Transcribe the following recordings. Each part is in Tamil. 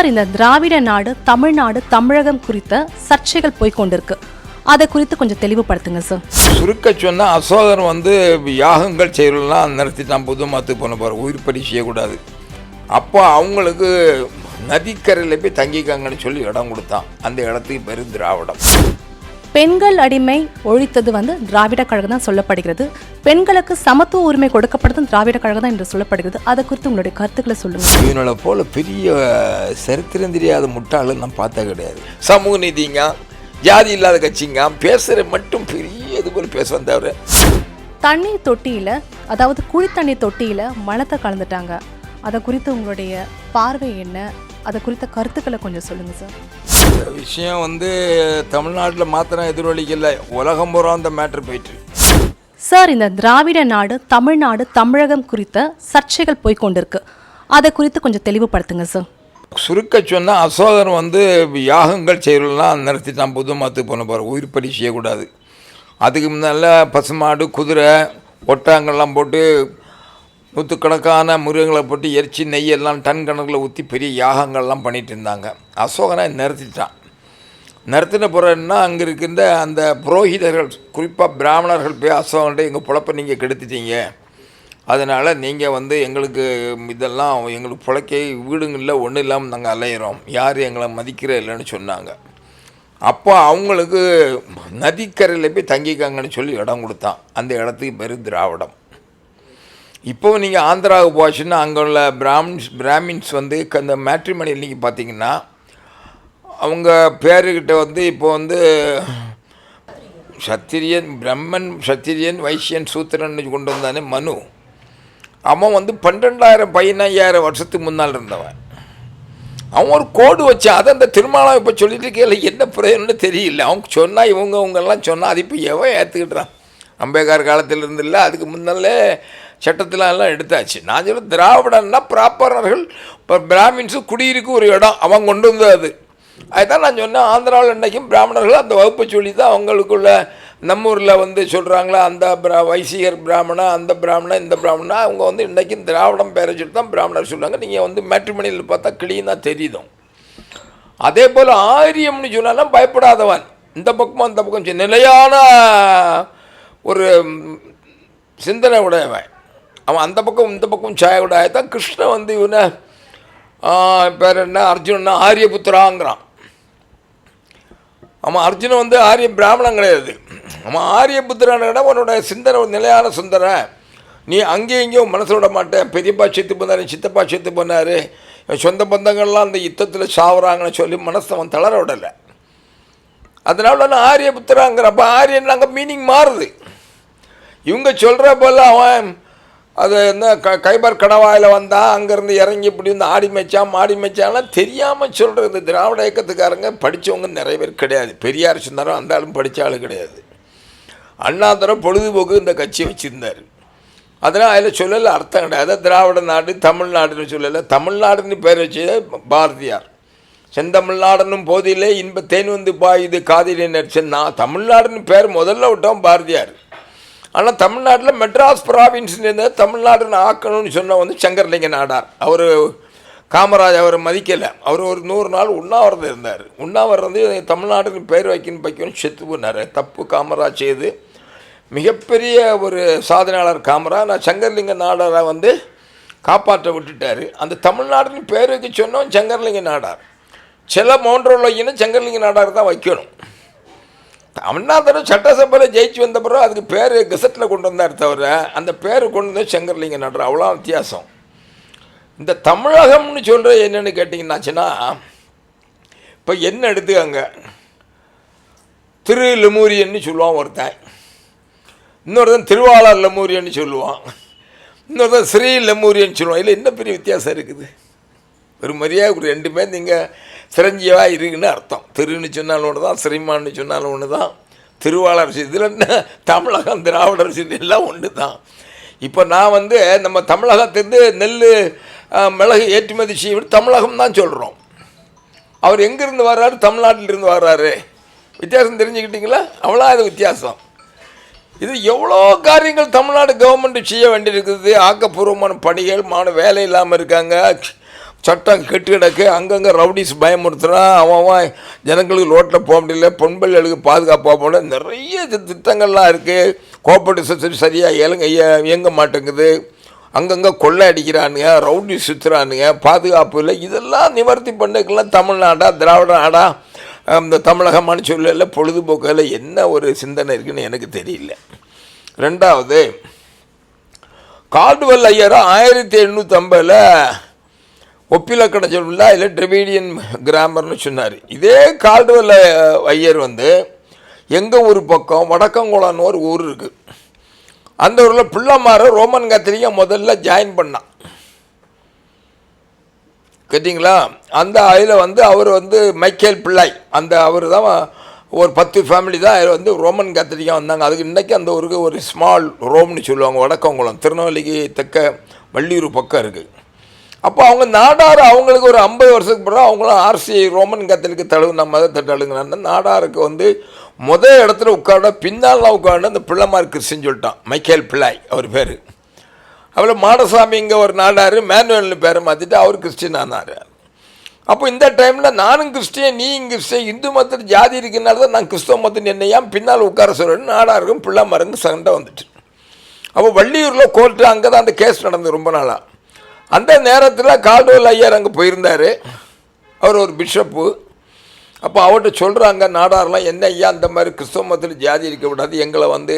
சார், இந்த திராவிட நாடு, தமிழ்நாடு, தமிழகம் குறித்த சர்ச்சைகள் போய்கொண்டிருக்கு. அதை குறித்து கொஞ்சம் தெளிவுபடுத்துங்க சார். சுருக்க சொன்னால் அசோகர் யாகங்கள் செய்யலாம் நிறுத்திட்டான். புது மத்து போன போகிற உயிர்ப்படி செய்யக்கூடாது. அப்போ அவங்களுக்கு நதிக்கரையில் போய் தங்கிக்காங்கன்னு சொல்லி இடம் கொடுத்தான். அந்த இடத்துக்கு பேர் திராவிடம். பெண்கள் அடிமை ஒழித்தது திராவிட கழகம் தான் சொல்லப்படுகிறது. பெண்களுக்கு சமத்துவ உரிமை கொடுக்கப்படுறது திராவிட கழகம் தான் என்று சொல்லப்படுகிறது. அதை குறித்து உங்களுடைய கருத்துக்களை சொல்லுங்க. இவனோட போல பெரிய சரித்திரம் தெரியாத முட்டாளு நான் பார்த்தா கிடையாது. சமூக நீதிங்க, ஜாதி இல்லாத கட்சிங்க, பேசுகிற மட்டும் பெரிய இது போல் பேசுவேன் தவிர. தண்ணீர் தொட்டியில், அதாவது குழி தண்ணீர் தொட்டியில் மலத்தை கலந்துட்டாங்க. அதை குறித்து உங்களுடைய பார்வை என்ன? அதை குறித்த கருத்துக்களை கொஞ்சம் சொல்லுங்கள் சார். இந்த விஷயம் தமிழ்நாட்டில் மாத்திரம் எதிரொலிக்கல, உலகம் பூரா அந்த மேட்ரு போயிட்டு. சார், இந்த திராவிட நாடு, தமிழ்நாடு, தமிழகம் குறித்த சர்ச்சைகள் போய்கொண்டிருக்கு. அதை குறித்து கொஞ்சம் தெளிவுபடுத்துங்க சார். சுருக்க சொன்னால் அசோகர் யாகங்கள் செய்யலாம் நிறுத்திட்டான். புது மத்து போன போகிற உயிர்ப்படி செய்யக்கூடாது. அதுக்கு முன்னால் பசுமாடு, குதிரை, ஒட்டகங்கள்லாம் போட்டு நூற்றுக்கணக்கான மிருகங்களை போட்டு எரிச்சி நெய்யெல்லாம் டன் கணக்கில் ஊற்றி பெரிய யாகங்கள்லாம் பண்ணிகிட்டு இருந்தாங்க. அசோகனை நிறுத்திட்டான். நிறுத்தின பிறகுன்னா அங்கே இருக்கின்ற அந்த புரோகிதர்கள், குறிப்பாக பிராமணர்கள் போய் அசோகன்ட்டு எங்கள் பொழப்பை நீங்கள் கெடுத்துட்டீங்க, அதனால் நீங்கள் எங்களுக்கு இதெல்லாம் எங்களுக்கு பிழைக்க வீடுங்களில் ஒன்றும் இல்லாமல் நாங்கள் அலையிறோம், யாரும் எங்களை மதிக்கிற இல்லைன்னு சொன்னாங்க. அப்போ அவங்களுக்கு நதிக்கரையில் போய் தங்கிக்காங்கன்னு சொல்லி இடம் கொடுத்தான். அந்த இடத்துக்கு பேர் திராவிடம். இப்போ நீங்கள் ஆந்திராவுக்கு போச்சுன்னா அங்கே உள்ள பிராமின்ஸ் அந்த மேட்ரிமணியில் நீங்கள் பார்த்தீங்கன்னா அவங்க பேருக்கிட்ட இப்போ சத்திரியன், பிரம்மன், சத்திரியன், வைசியன், சூத்திரன்னு கொண்டு வந்தானே மனு. அவன் 12,000 15,000 வருஷத்துக்கு முன்னால் இருந்தவன். அவன் ஒரு கோடு வச்சான். அதை அந்த திருமணம் இப்போ சொல்லிட்டு இருக்கல, என்ன பிரயோஜனம்னு தெரியல. அவங்க சொன்னால் இவங்கெல்லாம் சொன்னால் அது இப்போ எவன் ஏற்றுக்கிட்டான். அம்பேத்கர் காலத்தில் இருந்து இல்லை, அதுக்கு முன்னாலே சட்டத்திலாம் எடுத்தாச்சு. நான் சொல்ல திராவிடன்னா ப்ராப்பர்னர்கள், இப்போ பிராமின்ஸு குடியிருக்கு ஒரு இடம் அவன் கொண்டு வந்தது. அது அதுதான் நான் சொன்னேன். ஆந்திராவில் இன்றைக்கும் பிராமணர்கள் அந்த வகுப்பை சொல்லி தான் அவங்களுக்குள்ள நம்ம ஊரில் சொல்கிறாங்களா, அந்த வைசிகர் பிராமணா, அந்த பிராமணா, இந்த பிராமணா, அவங்க இன்றைக்கும் திராவிடம் பேரை சொல்லி தான் பிராமணர் சொல்லுவாங்க. நீங்கள் மேட்ரிமணியில் பார்த்தா கிளீனாக தெரியுதும். அதே போல் ஆரியம்னு சொன்னாலும் பயப்படாதவன், இந்த பக்கமும் அந்த பக்கம் நிலையான ஒரு சிந்தனை உடையவன். அவன் அந்த பக்கம் இந்த பக்கம் சாய உடையதான். கிருஷ்ணன் இவனை பேர் என்ன, அர்ஜுனன்னா ஆரியபுத்திராங்கிறான். அவன் அர்ஜுனன் ஆரிய பிராமணன் கிடையாது. அவன் ஆரியபுத்திரான உன்னோட சிந்தனை ஒரு நிலையான சிந்தனை. நீ அங்கேயும் இங்கேயும் மனசு விட மாட்டேன். பெரியப்பா செத்து போனார், சித்தப்பா செத்து போனார், சொந்த பந்தங்கள்லாம் அந்த யுத்தத்தில் சாவுறாங்கன்னு சொல்லி மனசை அவன் தளர விடலை. அதனால நான் ஆரியபுத்திராங்கிறப்ப ஆரியன் அங்கே மீனிங் மாறுது. இவங்க சொல்கிற போல் அவன் அது என்ன கைபர் கணவாயில் வந்தான், அங்கேருந்து இறங்கி இப்படி ஆடி மேய்ச்சான் மாடி மேய்ச்சான்லாம் தெரியாமல் சொல்கிற இந்த திராவிட இயக்கத்துக்காரங்க படித்தவங்க நிறைய பேர் கிடையாது. பெரியார் சுந்தரம் அந்த ஆளும் படித்த ஆள் கிடையாது. அண்ணாதுரை பொழுதுபோக்கு இந்த கட்சியை வச்சுருந்தார். அதனால் அதில் சொல்லலை அர்த்தம் கிடையாது. திராவிட நாடு, தமிழ்நாடுன்னு சொல்லலை. தமிழ்நாடுன்னு பேர் வச்சது பாரதியார். செந்தமிழ்நாடுன்னும் போதிலே இன்ப தேன் பாயுது காதிலே நடிச்சேன்னா தமிழ்நாடுன்னு பேர் முதல்ல விட்டோம் பாரதியார். ஆனால் தமிழ்நாட்டில் மெட்ராஸ் ப்ராவின்ஸ்னு இருந்தால் தமிழ்நாடுன்னு ஆக்கணும்னு சொன்ன சங்கரலிங்க நாடார். அவர் காமராஜ் அவரை மதிக்கலை. அவர் ஒரு 100 நாள் உண்ணாவிரதம் இருந்தார். உண்ணாவிரதம் தமிழ்நாடுன்னு பேர் வைக்கணும்னு செத்து போனார். தப்பு காமராஜ் செய்து மிகப்பெரிய ஒரு சாதனையாளர் காமராஜ். நான் சங்கரலிங்க நாடாரை காப்பாற்ற விட்டுட்டார். அந்த தமிழ்நாடுன்னு பேர் வைக்க சொன்னோம் சங்கரலிங்க நாடார். சில மோன்றோலையின்னு சங்கரலிங்க நாடார் தான் வைக்கணும். அண்ணாதுரை சட்டசபையில் ஜெயிச்சு வந்த பிறகு அதுக்கு பேர் கெசட்டில் கொண்டு வந்தார் தவிர அந்த பேர் கொண்டு வந்து சங்கரலிங்க நாடார். அவ்வளோ வித்தியாசம். இந்த தமிழகம்னு சொல்கிற என்னென்னு கேட்டிங்கன்னாச்சுன்னா, இப்போ என்ன எடுத்துக்காங்க, திரு லெமூரியன்னு சொல்லுவான் ஒருத்தன், இன்னொருத்தன் திருவாளர் லெமூரியன்னு சொல்லுவான், இன்னொருத்தன் ஸ்ரீ லெமூரியன்னு சொல்லுவான். இதில் என்ன பெரிய வித்தியாசம் இருக்குது? ஒரு மரியாதை ஒரு 2 பேர் நீங்கள் சிரஞ்சீவாக இருக்குன்னு அர்த்தம். திருன்னு சொன்னாலும் ஒன்று தான், ஸ்ரீமான்னு சொன்னாலும் ஒன்று தான், திருவாளர் இதில் என்ன தமிழகம் திராவிடர் எல்லாம் ஒன்று தான். இப்போ நான் நம்ம தமிழகத்திலேருந்து நெல் மிளகு ஏற்றுமதி செய்ய தமிழகம் தான் சொல்கிறோம். அவர் எங்கேருந்து வர்றாரு? தமிழ்நாட்டிலிருந்து வர்றாரு. வித்தியாசம் தெரிஞ்சுக்கிட்டிங்களா? அவ்வளோ அது வித்தியாசம். இது எவ்வளோ காரியங்கள் தமிழ்நாடு கவர்மெண்ட் செய்ய வேண்டியிருக்குது. ஆக்கப்பூர்வமான பணிகள், வேலை இல்லாமல் இருக்காங்க, சட்டம் கெட்டு கிடக்கு, அங்கங்கே ரவுடிஸ் பயமுறுத்துறான், அவன் ஜனங்களுக்கு ரோட்டில் போக முடியல, பெண்களுக்கு பாதுகாப்பாக போகல, நிறைய திட்டங்கள்லாம் இருக்குது. கோஆப்ரேட்டிவ் சொசைட்டி சரியாக இயங்க மாட்டேங்குது, அங்கங்கே கொள்ளை அடிக்கிறானுங்க, ரவுடி சுற்றுறானுங்க, பாதுகாப்பு இல்லை. இதெல்லாம் நிவர்த்தி பண்ணிக்கலாம் தமிழ்நாடா திராவிட நாடா இந்த தமிழகமான சொல்லல பொழுதுபோக்கில் என்ன ஒரு சிந்தனை இருக்குன்னு எனக்கு தெரியல. ரெண்டாவது, கால்டுவெல் ஐயர் 1850 ஒப்பிலக்கண சொல்ல இல்லை டிரெவிடியன் கிராமர்னு சொன்னார். இதே கால்டுவெல் ஐயர் எங்கள் ஊர் பக்கம் வடக்கங்குளம்னு ஒரு ஊர் இருக்குது, அந்த ஊரில் பிள்ளைமார ரோமன் கத்தோலிக்க முதல்ல ஜாயின் பண்ணான். கேட்டிங்களா? அந்த அதில் அவர் மைக்கேல் பிள்ளை, அந்த அவர் தான் ஒரு 10 ஃபேமிலி தான் அதில் ரோமன் கத்தோலிக்கா வந்தாங்க. அதுக்கு இன்றைக்கி அந்த ஊருக்கு ஒரு ஸ்மால் ரோம்னு சொல்லுவாங்க, வடக்கங்குளம் திருநெல்வேலிக்கு தெற்க வள்ளியூர் பக்கம் இருக்குது. அப்போ அவங்க நாடார் அவங்களுக்கு ஒரு 50 வருஷத்துக்கு பிறகு அவங்களும் ஆர்சி ரோமன் கத்தோலிக்க தழுவுன மதத்தை தழுவுனாங்க. நாடாருக்கு முதல் இடத்துல உட்கார பின்னாலாம் உட்காந்து அந்த பிள்ளைமார் கிறிஸ்டின்னு சொல்லிட்டான், மைக்கேல் பிள்ளை அவர் பேர். அவளை மாடசாமி இங்கே ஒரு நாடார் மேனுவல்னு பேரை மாற்றிட்டு அவர் கிறிஸ்டின் ஆனார். அப்போ இந்த டைமில் நானும் கிறிஸ்டியன் நீயும் கிறிஸ்டியன், இந்து மதத்தில் ஜாதி இருக்குனால தான் நான் கிறிஸ்தவ மதத்தின் என்னையாம் பின்னால் உட்கார சொல்கிறேன்னு நாடாருக்கும் பிள்ளைமாருக்கும் சண்டை வந்துட்டு. அப்போ வள்ளியூரில் கோர்ட்டு அங்கே தான் அந்த கேஸ் நடந்தது ரொம்ப நாளாக. அந்த நேரத்தில் கால்டுவெல் ஐயர் அங்கே போயிருந்தார், அவர் ஒரு பிஷப்பு. அப்போ அவர்கிட்ட சொல்கிறாங்க நாடாரெலாம், என்ன ஐயா அந்த மாதிரி கிறிஸ்தவ மதத்தில் ஜாதி இருக்க விடாது, எங்களை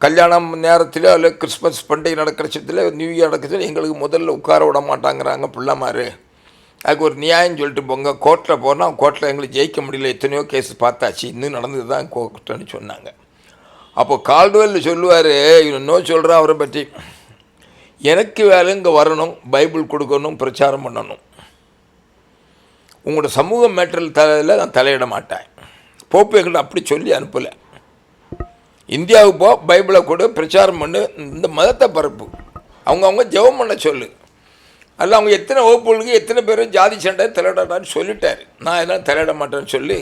கல்யாணம் நேரத்தில் இல்லை கிறிஸ்மஸ் பண்டிகை நடக்கிற சத்தில் நியூ இயர் நடக்கிறதுல எங்களுக்கு முதல்ல உட்கார விட மாட்டாங்கிறாங்க பிள்ளைமார், அதுக்கு ஒரு நியாயம் சொல்லிட்டு போங்க. கோர்ட்டில் போனால் கோர்ட்டில் எங்களுக்கு ஜெயிக்க முடியல, எத்தனையோ கேஸ் பார்த்தாச்சு, இன்னும் நடந்தது தான் கோர்ட்டுன்னு சொன்னாங்க. அப்போ கால்டுவெல் சொல்லுவார், இன்னும் சொல்கிறேன் அவரை பற்றி, எனக்கு வேலை இங்கே வரணும், பைபிள் கொடுக்கணும், பிரச்சாரம் பண்ணணும், உங்களோட சமூக மேட்டரில் தலையில் நான் தலையிட மாட்டேன். போப்பு எங்கிட்ட அப்படி சொல்லி அனுப்பலை. இந்தியாவுக்கு போ, பைபிளை கொடு, பிரச்சாரம் பண்ணு, இந்த மதத்தை பரப்பு, அவங்க ஜெபம் பண்ண சொல்லு. அதில் அவங்க எத்தனை வகுப்புகளுக்கு எத்தனை பேரும் ஜாதி சண்டை தலையிடான்னு சொல்லிட்டார். நான் எல்லாம் தலையிட மாட்டேன்னு சொல்லி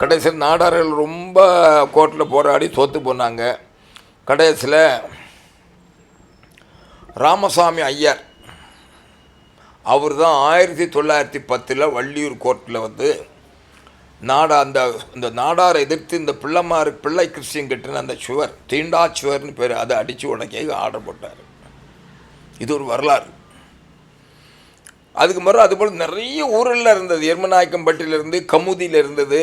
கடைசியில் நாடார்கள் ரொம்ப கோர்ட்டில் போராடி தோற்று போனாங்க. கடைசியில் ராமசாமி ஐயர் அவர் தான் 1910 வள்ளியூர் கோர்ட்டில் இந்த நாடாரை எதிர்த்து இந்த பிள்ளை கிறிஸ்டின் கட்டின அந்த சுவர், தீண்டா சுவர்னு பேர், அதை அடித்து உடனே ஆர்டர் போட்டார். இது ஒரு வரலாறு. அதுக்கு முறை அதுபோல் நிறைய ஊரில் இருந்தது, எர்மநாயக்கம்பட்டியிலிருந்து கமுதியில் இருந்தது,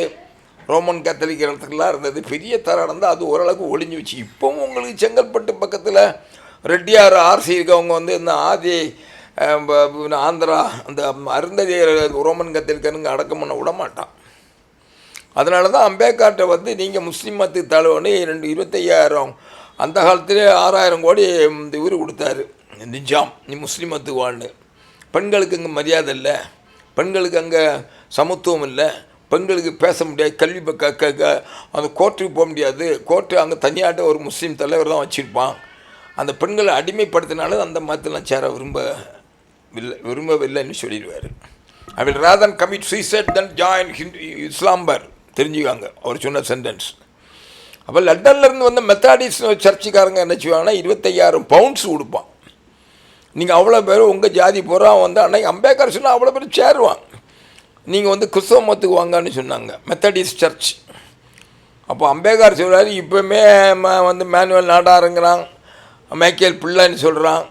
ரோமன் கத்தோலிக்க இடத்துக்கெல்லாம் இருந்தது. பெரிய தரம் இருந்தால் அது ஓரளவுக்கு ஒளிஞ்சு வச்சு. இப்போவும் உங்களுக்கு செங்கல்பட்டு பக்கத்தில் ரெட்டியார் ஆர்சி இருக்கவங்க இந்த ஆதி ஆந்திரா அந்த அருந்ததியர் ரோமன் கத்தோலிக்கனுங்க அடக்கம் பண்ண விட மாட்டான். அதனால தான் அம்பேத்கர்கிட்ட நீங்கள் முஸ்லீம் மதத்துக்கு தலைவனு 25,000 அந்த காலத்திலே 6,000 கோடி இந்த இவர் கொடுத்தாரு நிஜாம், நீ முஸ்லீம் மதத்துக்கு வாழ்னு. பெண்களுக்கு அங்கே மரியாதை இல்லை, பெண்களுக்கு அங்கே சமத்துவம் இல்லை, பெண்களுக்கு பேச முடியாது, கல்வி அந்த கோர்ட்டுக்கு போக முடியாது, கோர்ட்டு அங்கே தனியாட்ட ஒரு முஸ்லீம் தலைவர் தான் வச்சுருப்பான். அந்த பெண்களை அடிமைப்படுத்தினாலும் அந்த மதத்தில் சேர விரும்பவில்லைன்னு சொல்லிடுவார். I will rather commit suicide than join இஸ்லாம்பர், தெரிஞ்சுக்காங்க அவர் சொன்ன சென்டென்ஸ். அப்போ லண்டன்லேருந்து மெத்தாடிஸ் சர்ச்சுக்காரங்க என்ன செய்வாங்கன்னா 25,000 பவுண்ட்ஸ் கொடுப்பான். நீங்கள் அவ்வளோ பேர் உங்கள் ஜாதி பூரா அன்னைக்கு அம்பேத்கர் சொன்னால் அவ்வளோ பேர் சேருவான். நீங்கள் கிறிஸ்தவ மதத்துக்கு வாங்கன்னு சொன்னாங்க மெத்தடிஸ்ட் சர்ச். அப்போ அம்பேத்கர் சொல்கிறாரு, இப்போவுமே மேனுவல் நாடாருங்கிறான், மைக்கேல் பிள்ளைன்னு சொல்கிறான்,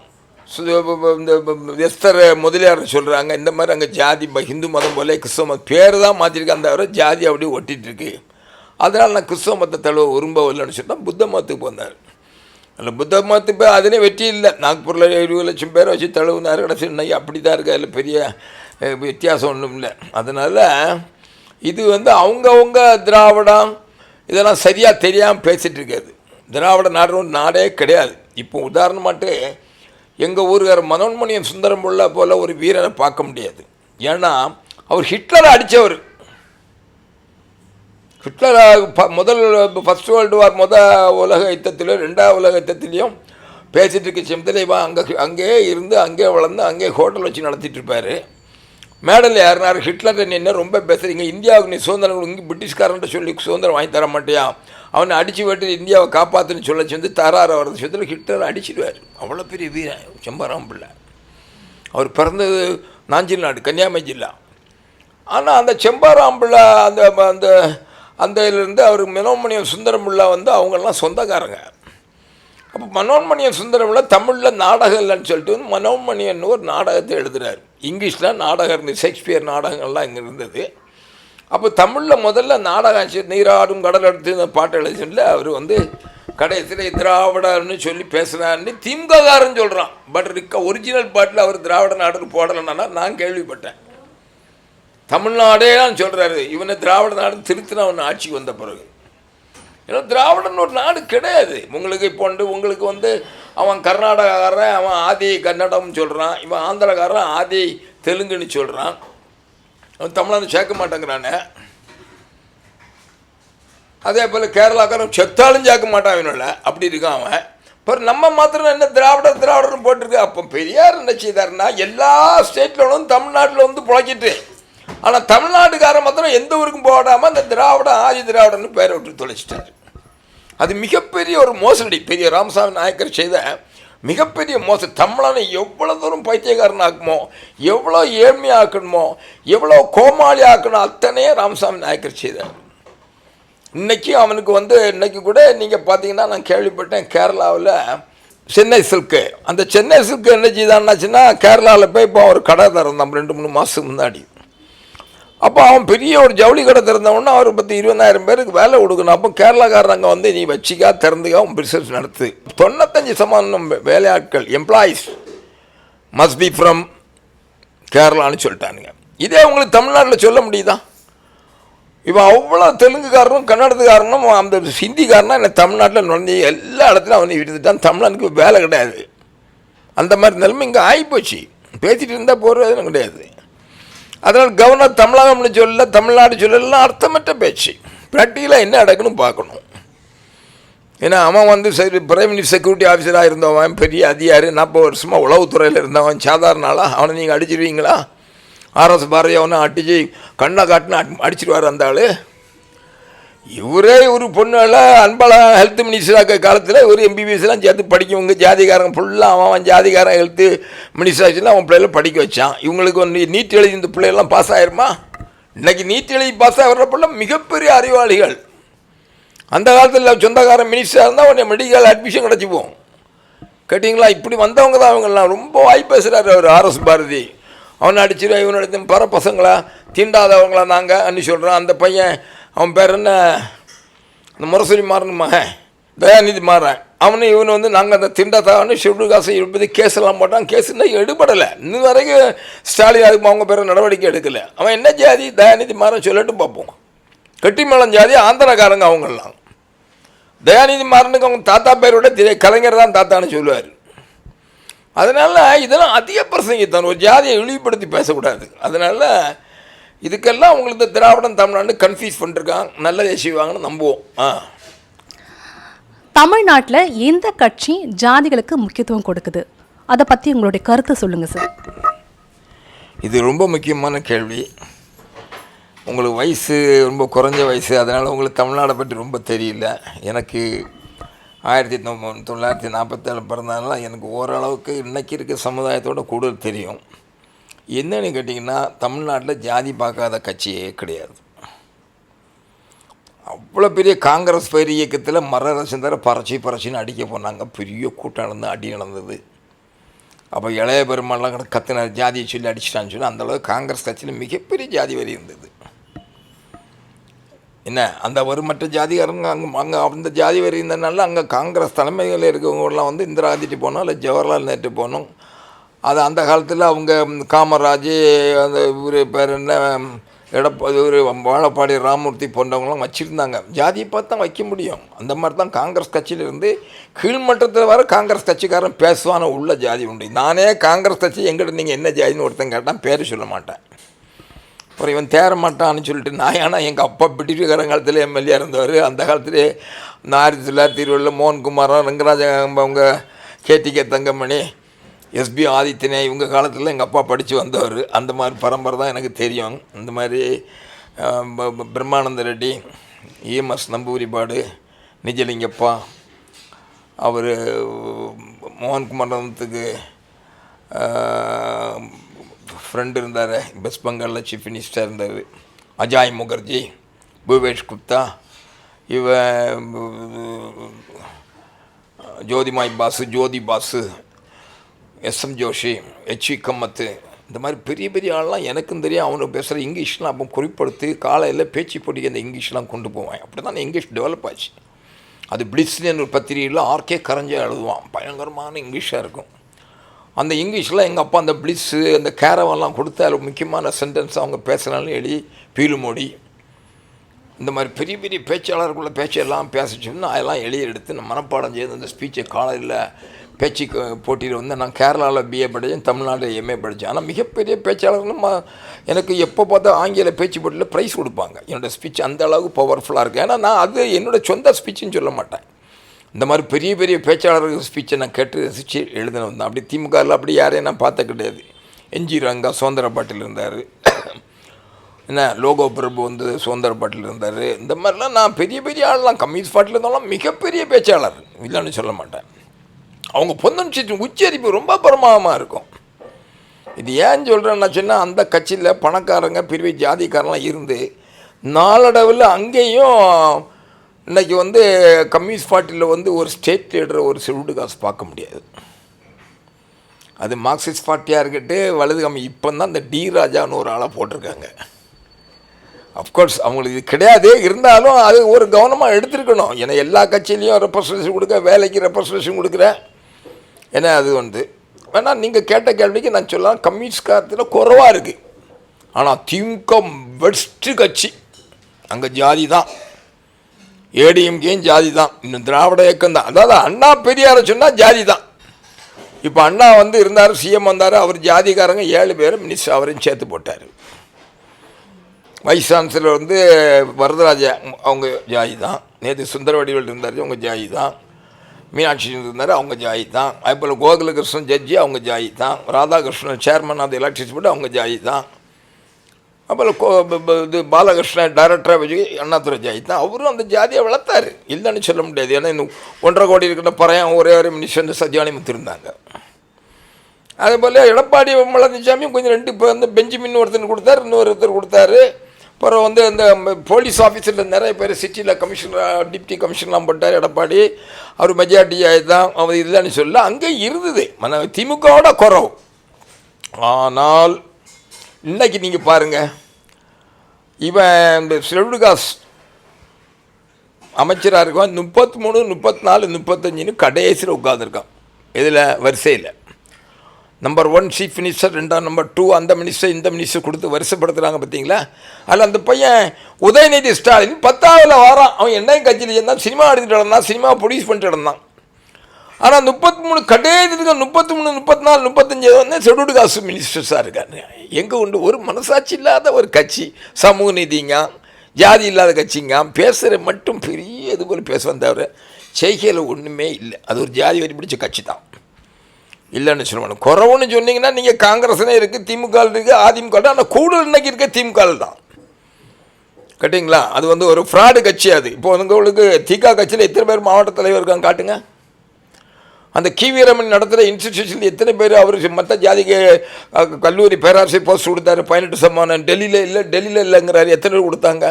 இந்த எஸ்தர் முதலியார் சொல்கிறாங்க. இந்த மாதிரி அங்கே ஜாதி ஹிந்து மதம் போல கிறிஸ்தவ மதம் பேர் தான் மாற்றிருக்கேன், அந்த ஜாதி அப்படியே ஒட்டிகிட்ருக்கு. அதனால் நான் கிறிஸ்தவ மதத்தை தழுவ விரும்பவில்லைன்னு சொன்னால் புத்த மதத்துக்கு வந்தார். அதில் புத்த மதத்துக்கு பேர் அதுனே வெற்றி இல்லை. நாக்பூரில் 20 லட்சம் பேரை வச்சு தழுவுனார். கடைசி இன்னைக்கு அப்படி தான் இருக்குது, அதில் பெரிய வித்தியாசம் ஒன்றும் இல்லை. அதனால் இது அவங்கவுங்க திராவிடம் இதெல்லாம் சரியாக தெரியாமல் பேசிகிட்டு இருக்காது. திராவிட நாடே கிடையாது. இப்போ உதாரணமாட்டு எங்கள் ஊருக்கார மனோன்மணியம் சுந்தரம் பிள்ளை போல் ஒரு வீரனை பார்க்க முடியாது. ஏன்னா அவர் ஹிட்லரை அடித்தவர். ஹிட்லர் ஃபஸ்ட் வேர்ல்டு வார் உலக யுத்தத்திலும் 2வது உலக யுத்தத்திலையும் பேசிகிட்டு இருக்க சமயத்தில் அங்கேயே இருந்து அங்கேயே வளர்ந்து அங்கேயே ஹோட்டல் வச்சு நடத்திட்டு இருப்பார். மேடல் யாருனார், ஹிட்லர் என்ன ரொம்ப பேசுகிறீங்க, இந்தியாவுக்கு நீ சுதந்திரம் இங்கே பிரிட்டிஷ்காரன்ட்ட சொல்லி சுதந்திரம் வாங்கி தர மாட்டியா, அவனை அடித்து விட்டு இந்தியாவை காப்பாற்றுன்னு சொல்ல தரார வரது சொல்லி ஹிட்லர் அடிச்சிடுவார். அவ்வளோ பெரிய வீரன் செம்பராம் பிள்ளை. அவர் பிறந்தது நாஞ்சில் நாடு, கன்னியாகுமரி ஜில்லா. ஆனால் அந்த செம்பாராம் பிள்ளை அந்த அந்த அந்த இதுலேருந்து அவர் மனோன்மணியம் சுந்தரம் பிள்ளை வந்து அவங்கெல்லாம் சொந்தக்காரங்க. அப்போ மனோன்மணியம் சுந்தரம் பிள்ளை தமிழில் நாடகம் இல்லைன்னு சொல்லிட்டு வந்து மனோன்மணியன்னு ஒரு நாடகத்தை எழுதுகிறார். இங்கிலீஷில் நாடகம் இருந்தது, ஷேக்ஸ்பியர் நாடகங்கள்லாம் இங்கே இருந்தது. அப்போ தமிழில் முதல்ல நாடகம் நீராடும் கடல் எடுத்து இந்த பாட்டு எழுதில அவர் வந்து கடைசியில் திராவிடர்னு சொல்லி பேசுகிறாருன்னு திமுககாரன்னு சொல்கிறான். பட் ஒரிஜினல் பாட்டில் அவர் திராவிட நாடுன்னு போடலைன்னா நான் கேள்விப்பட்டேன். தமிழ்நாடே தான் சொல்கிறாரு. இவனை திராவிட நாடுன்னு திருத்தின அவன் ஆட்சிக்கு வந்த பிறகு. ஏன்னா திராவிடன் ஒரு நாடு கிடையாது. உங்களுக்கு இப்போ உங்களுக்கு வந்து அவன் கர்நாடகாரன், அவன் ஆதி கன்னடம்னு சொல்கிறான், இவன் ஆந்திரக்காரன் ஆதி தெலுங்குன்னு சொல்கிறான். அவன் தமிழனை சேர்க்க மாட்டேங்கிறானே. அதே போல் கேரளாக்காரன் செத்தாலும் சேர்க்க மாட்டான் அவனோட, அப்படி இருக்கான் அவன். இப்போ நம்ம மாத்திரம் என்ன திராவிடர்னு போட்டிருக்கு. அப்போ பெரியார் என்ன செய்தாருன்னா எல்லா ஸ்டேட்லோடும் தமிழ்நாட்டில் வந்து புழைச்சிட்டு, ஆனால் தமிழ்நாட்டுக்காரன் மாத்திரம் எந்த ஊருக்கும் போடாமல் அந்த திராவிடம் ஆதி திராவிடன்னு பேரை விட்டு தொலைச்சிட்டாரு. அது மிகப்பெரிய ஒரு மோசடி. பெரிய ராமசாமி நாயக்கர் செய்த மிகப்பெரிய மோசடி. தமிழனை எவ்வளோ தூரம் பைத்தியக்காரன் ஆக்குமோ, எவ்வளோ ஏழ்மையாக்கணுமோ, எவ்வளோ கோமாளி ஆக்கணும், அத்தனையே ராமசாமி நாயக்கர் செய்தார். இன்றைக்கி அவனுக்கு வந்து இன்றைக்கி கூட நீங்கள் பார்த்தீங்கன்னா நான் கேள்விப்பட்டேன், கேரளாவில் சென்னை சில்க்கு, அந்த சென்னை சில்க்கு என்ன செய்தான்னாச்சுன்னா கேரளாவில் போய் இப்போ ஒரு கடை திறந்தான் 2-3 மாதத்துக்கு முன்னாடி. அப்போ அவன் பெரிய ஒரு ஜவுளி கடை திறந்தவொன்னே அவர் 10-20,000 பேருக்கு வேலை கொடுக்கணும். அப்போ கேரளாக்காரங்க வந்து நீ வச்சிக்கா, திறந்துக்கா, உன் பிஸ்னஸ் நடத்து. 95% வேலையாட்கள் எம்ப்ளாயீஸ் மஸ்ட் பி ஃப்ரம் கேரளான்னு சொல்லிட்டானுங்க. இதே உங்களுக்கு தமிழ்நாட்டில் சொல்ல முடியுதா? இவன் அவ்வளோ தெலுங்குக்காரனும் கன்னடத்துக்காரனும் அந்த ஹிந்திக்காரனும் என்ன தமிழ்நாட்டில் நுழைஞ்சி எல்லா இடத்துலையும் அவனை விட்டுட்டான். தமிழனுக்கு வேலை கிடையாது. அந்த மாதிரி நிலைமை இங்கே ஆகிப்போச்சு. பேசிகிட்டு இருந்தால் போகிறது கிடையாது. அதனால் கவர்னர் தமிழகம்னு சொல்ல, தமிழ்நாடு சொல்லலாம் அர்த்தமற்ற பேச்சு. ப்ராக்டிக்கலாக என்ன நடக்குன்னு பார்க்கணும். ஏன்னா அவன் வந்து சரி பிரைம் மினிஸ்டர் செக்யூரிட்டி ஆஃபீஸராக இருந்தவன், பெரிய அதிகாரி, 40 வருஷமாக உளவுத்துறையில் இருந்தவன், சாதாரண ஆளாக அவனை நீங்கள் அடிச்சிருவீங்களா? ஆர்எஸ் பாரதி அவனை அடித்து கண்ணை காட்டுன்னு அடிச்சிருவார் அந்த ஆள். இவரே ஒரு பொண்ணெல்லாம் அன்பழகா ஹெல்த் மினிஸ்டராக காலத்தில் ஒரு எம்பிபிஎஸ்லாம் சேர்த்து படிக்கவங்க ஜாதிகாரங்க ஃபுல்லாக அவன் ஜாதிகாரன் ஹெல்த்து மினிஸ்டர் அவன் பிள்ளைகளை படிக்க வச்சான். இவங்களுக்கு வந்து நீட் எழுதி இந்த பிள்ளைகள்லாம் பாஸ் ஆகிருமா? இன்றைக்கி நீட் எழுதி பாஸ் ஆகிற பிள்ளை மிகப்பெரிய அறிவாளிகள். அந்த காலத்தில் சொந்தக்காரன் மினிஸ்டராக இருந்தால் உடனே மெடிக்கல் அட்மிஷன் கிடச்சிப்போம். கேட்டிங்களா? இப்படி வந்தவங்க தான் அவங்கெல்லாம். ரொம்ப வாய் பேசுகிறார் அவர் ஆர்எஸ் பாரதி. அவனை அடிச்சிருவா, இவனை எடுத்து பர பசங்களா தீண்டாதவங்களா நாங்கள் அன்னி சொல்கிறான். அந்த பையன் அவன் பேர் என்ன, அந்த முரசொலி மாறன் மகன் தயாநிதி மாறன், அவனு இவனு வந்து நாங்கள் அந்த திண்டாத்தான்னு ஷெட்யூல் காசை எழுப்பதி கேஸெல்லாம் போட்டான். கேஸுன்னா எடுபடலை. இன்னும் வரைக்கும் ஸ்டாலின் அதுக்கு அவங்க பேரை நடவடிக்கை எடுக்கலை. அவன் என்ன ஜாதி தயாநிதி மாறன் சொல்லிட்டு பார்ப்போம். கெட்டிமேளம் ஜாதி ஆந்திரக்காரங்க அவங்கெல்லாம். தயாநிதி மாறனுக்கு அவங்க தாத்தா பேரோட கலைஞர் தான் தாத்தான்னு சொல்லுவார். அதனால் இதெல்லாம் அதிக பிரசங்கித்தான். ஒரு ஜாதியை இழிவுபடுத்தி பேசக்கூடாது. அதனால் இதுக்கெல்லாம் உங்களுக்கு இந்த திராவிடம் தமிழ்நாடு கன்ஃபியூஸ் பண்ணிருக்காங்க. நல்லதே செய்வாங்கன்னு நம்புவோம். தமிழ்நாட்டில் எந்த கட்சி ஜாதிகளுக்கு முக்கியத்துவம் கொடுக்குது? அதை பற்றி உங்களுடைய கருத்தை சொல்லுங்கள் சார். இது ரொம்ப முக்கியமான கேள்வி. உங்களுக்கு வயசு ரொம்ப குறைஞ்ச வயசு, அதனால் உங்களுக்கு தமிழ்நாடை பற்றி ரொம்ப தெரியல. எனக்கு 1947 பிறந்ததுனால எனக்கு ஓரளவுக்கு இன்றைக்கி இருக்க சமுதாயத்தோட கூடுதல் தெரியும். என்னன்னு கேட்டிங்கன்னா, தமிழ்நாட்டில் ஜாதி பார்க்காத கட்சியே கிடையாது. அவ்வளோ பெரிய காங்கிரஸ் பேர் இயக்கத்தில் மரரசந்தரை பறச்சின்னு அடிக்க போனாங்க. பெரிய கூட்டம் நடந்து அடி நடந்தது. அப்போ இளைய பெருமாள்லாம் கத்தினார், ஜாதியை சொல்லி அடிச்சிட்டான்னு சொல்லி. அந்தளவுக்கு காங்கிரஸ் கட்சியில் மிகப்பெரிய ஜாதி வரி இருந்தது. என்ன அந்த ஒரு மற்ற ஜாதிகாரங்க அங்கே அந்த ஜாதி வரி இருந்ததுனால அங்கே காங்கிரஸ் தலைமையில் இருக்கவங்கலாம் வந்து இந்திரா காந்திட்டு போனோம், இல்லை ஜவஹர்லால் நேரு போனோம். அது அந்த காலத்தில் அவங்க காமராஜ், அந்த இவர் பேர் என்ன இவர் வாழப்பாடி ராமமூர்த்தி போன்றவங்களாம் வச்சுருந்தாங்க. ஜாதியை பார்த்து தான் வைக்க முடியும். அந்த மாதிரி தான் காங்கிரஸ் கட்சியிலிருந்து கீழ்மட்டத்தில் வர காங்கிரஸ் கட்சிக்காரன் பேசுவான உள்ள ஜாதி உண்டு. நானே காங்கிரஸ் கட்சி எங்கிட்ட நீங்கள் என்ன ஜாதின்னு ஒருத்தன் கேட்டால் பேர் சொல்ல மாட்டேன். அப்புறம் இவன் தேர மாட்டான்னு சொல்லிட்டு நான், ஆனால் எங்கள் அப்பா பிரிட்டிஷ்காரன் காலத்தில் எம்எல்ஏ இருந்தவர். அந்த காலத்திலே 1920 மோகன்குமாரம், ரங்கராஜ, அவங்க கேடிகே தங்கமணி, எஸ்பி ஆதித்யனே, இவங்க காலத்தில் எங்கள் அப்பா படித்து வந்தவர். அந்த மாதிரி பரம்பரை தான் எனக்கு தெரியும். இந்த மாதிரி பிரம்மானந்த ரெட்டி, இஎம்எஸ் நம்பூரிபாடு, நிஜலிங்கப்பா, அவர் மோகன்குமாரத்துக்கு ஃப்ரெண்டு இருந்தார், வெஸ்ட் பெங்காலில் சீஃப் மினிஸ்டர் இருந்தார், அஜாய் முகர்ஜி, பூபேஷ் குப்தா, ஜோதிமாய் பாசு, ஜோதி பாசு, எஸ்எம் ஜோஷி, ஹெச்வி கம்மத்து, இந்த மாதிரி பெரிய பெரிய ஆள்லாம் எனக்கும் தெரியும். அவனுக்கு பேசுகிற இங்கிலீஷ்லாம் அப்போ குறிப்படுத்தி காலையில் பேச்சு போட்டிக்கு அந்த இங்கிலீஷ்லாம் கொண்டு போவான். அப்படி தான் இங்கிலீஷ் டெவலப் ஆச்சு. அது பிளிட்ஸ்னு ஒரு பத்திரிகையில் ஆர்கே கரஞ்சா எழுதுவான். பயங்கரமான இங்கிலீஷாக இருக்கும். அந்த இங்கிலீஷில் எங்கள் அப்பா அந்த பிளிட்ஸு அந்த கேரவெல்லாம் கொடுத்து அதில் முக்கியமான சென்டென்ஸ் அவங்க பேசுனாலும் எழுதி பீலுமோடி இந்த மாதிரி பெரிய பெரிய பேச்சாளருக்குள்ள பேச்செல்லாம் பேசிச்சோம்னா அதெல்லாம் எழுதி எடுத்து நான் மனப்பாடம் செய்து அந்த ஸ்பீச்சை காலையில் பேச்சு போட்டியில் வந்து நான் கேரளாவில் பிஏ படித்தேன், தமிழ்நாட்டில் எம்ஏ படித்தேன். ஆனால் மிகப்பெரிய பேச்சாளர்களும் எனக்கு எப்போ பார்த்தா ஆங்கில பேச்சு போட்டியில் ப்ரைஸ் கொடுப்பாங்க. என்னோடய ஸ்பீச் அந்த அளவுக்கு பவர்ஃபுல்லாக இருக்குது. ஏன்னா நான் அது என்னோடய சொந்த ஸ்பீச்சுன்னு சொல்ல மாட்டேன். இந்த மாதிரி பெரிய பெரிய பேச்சாளர்கள் ஸ்பீச்சை நான் கேட்டு ரசித்து எழுதினேன் தான். அப்படி திமுகவில் அப்படி யாரையும் நான் பார்த்த கிடையாது. என்ஜி ரங்கா சுதந்திர பாட்டில் இருந்தார், என்ன லோகோ பிரபு வந்து சுதந்திர பாட்டில் இருந்தார். இந்த மாதிரிலாம் நான் பெரிய பெரிய ஆள்லாம் கம்யூனிஸ்ட் பார்ட்டியில் இருந்தாலும் மிகப்பெரிய பேச்சாளர் இல்லைன்னு சொல்ல மாட்டேன். அவங்க பொன்னன் உச்சரிப்பு ரொம்ப பிரமாதமாக இருக்கும். இது ஏன்னு சொல்கிறேன்னா சொன்னால் அந்த கட்சியில் பணக்காரங்க பெரிய ஜாதிக்காரெலாம் இருந்து நாளடைவில் அங்கேயும் இன்றைக்கி வந்து கம்யூனிஸ்ட் பார்ட்டியில் வந்து ஒரு ஸ்டேட் லீடரை ஒரு ஷெட்யூல்டு காஸ்ட் பார்க்க முடியாது. அது மார்க்சிஸ்ட் பார்ட்டியாக இருக்கட்டு வலது கம்மி. இப்போ தான் இந்த டி ராஜான்னு ஒரு ஆளாக போட்டிருக்காங்க. அஃப்கோர்ஸ் அவங்களுக்கு இது கிடையாது, இருந்தாலும் அது ஒரு கவனமாக எடுத்துருக்கணும். ஏன்னா எல்லா கட்சியிலையும் ரெப்ரசன்டேஷன் கொடுக்க, வேலைக்கு ரெப்ரசன்டேஷன் கொடுக்குறேன். ஏன்னா அது வந்து வேணால் நீங்கள் கேட்ட கேள்விக்கு நான் சொல்லலாம், கம்யூனிஸ்ட் காலத்தில் குறைவாக இருக்குது. ஆனால் திமுக பெஸ்ட்டு கட்சி. அங்கே ஜாதி தான், ஏடிஎம்கேயும் ஜாதி தான், இன்னும் திராவிட இயக்கம் தான். அதாவது அண்ணா பெரியாரை சொன்னால் ஜாதி தான். இப்போ அண்ணா வந்து இருந்தார், சிஎம் வந்தார், அவர் ஜாதிக்காரங்க 7 பேரும் மினிஸ்டர் அவரையும் சேர்த்து போட்டார். வைஸ் சான்சலர் வந்து வரதராஜா அவங்க ஜாதி தான். நேற்று சுந்தரவடிவேல் இருந்தார், அவங்க ஜாதி தான். மீனாட்சி இருந்தார், அவங்க ஜாதி தான். அதுபோல் கோகுலகிருஷ்ணன் ஜட்ஜி அவங்க ஜாதி தான். Radhakrishnan chairman of the electricity board அவங்க ஜாதி தான். அப்புறம் இது பாலகிருஷ்ணன் டைரக்டராக வச்சு அண்ணாதுரை ஜாதி தான். அவரும் அந்த ஜாதியை வளர்த்தார், இல்லைன்னு சொல்ல முடியாது. ஏன்னா இன்னும் 1.5 கோடி இருக்கிற பறையன் ஒரே ஒரு மினிஸ்டர் சத்யானிமுத்து இருந்தாங்க. அதேபோல் எடப்பாடி பழனிசாமியும் கொஞ்சம் 2 இப்போ வந்து பெஞ்சமின் ஒருத்தர் கொடுத்தாரு, இன்னொருத்தர் கொடுத்தாரு. அப்புறம் வந்து இந்த போலீஸ் ஆஃபீஸரில் நிறைய பேர் சிட்டியில் கமிஷனர் டிப்டி கமிஷனர்லாம் போட்டார் எடப்பாடி. அவர் மெஜாரிட்டி தான், அவர் இல்லைன்னு சொல்ல அங்கே இருந்தது. திமுகவோட குறவு. ஆனால் இன்றைக்கி நீங்கள் பாருங்கள், இவன் இந்த ஷெட்யூல்டு காஸ்ட் அமைச்சராக இருக்கும் 33, 34, 35 கடைசியில் உட்காந்துருக்கான். இதில் வரிசையில் நம்பர் 1 சீஃப் மினிஸ்டர், 2ஆம் நம்பர் 2 அந்த மினிஸ்டர் இந்த மினிஸ்டர் கொடுத்து வருஷப்படுத்துகிறாங்க பார்த்தீங்களா. அதில் அந்த பையன் உதயநிதி ஸ்டாலின் 10ஆவதுல வாரான். அவன் என்னையும் கட்சியில் இருந்தான், சினிமா எடுத்துகிட்டு இருந்தான், சினிமா ப்ரொடியூஸ் பண்ணிட்டு இருந்தான். ஆனால் 33 கடைசிக்கு 33, 34, 35 வந்து ஷெட்யூல்டு காஸ்ட் மினிஸ்டர்ஸாக இருக்காரு. எங்கே உண்டு ஒரு மனசாட்சி இல்லாத ஒரு கட்சி, சமூக நீதிங்க, ஜாதி இல்லாத கட்சிங்க, பேசுகிற மட்டும் பெரிய இது போல் பேசுவேன் தவிர செய்கையில் ஒன்றுமே இல்லை. அது ஒரு ஜாதி வரி பிடிச்ச கட்சி தான், இல்லைன்னு சொல்லுவாங்க. குறவுன்னு சொன்னீங்கன்னா நீங்கள் காங்கிரஸ்னே இருக்குது, திமுக இருக்குது, அதிமுக. ஆனால் கூடுதல் இன்னைக்கு இருக்க திமுக தான், கட்டிங்களா. அது வந்து ஒரு ஃப்ராடு கட்சி. அது இப்போ உங்களுக்கு திக கட்சியில் எத்தனை பேர் மாவட்ட தலைவர் இருக்காங்க காட்டுங்க. அந்த கிவீரமன் நடத்துகிற இன்ஸ்டிடியூஷனில் எத்தனை பேர் அவர் மற்ற ஜாதிக்கு கல்லூரி பேராசிரியர் போஸ்ட் கொடுத்தாரு, 18 சம்மானம். டெல்லியில் இல்லைங்கிறாரு. எத்தனை பேர் கொடுத்தாங்க?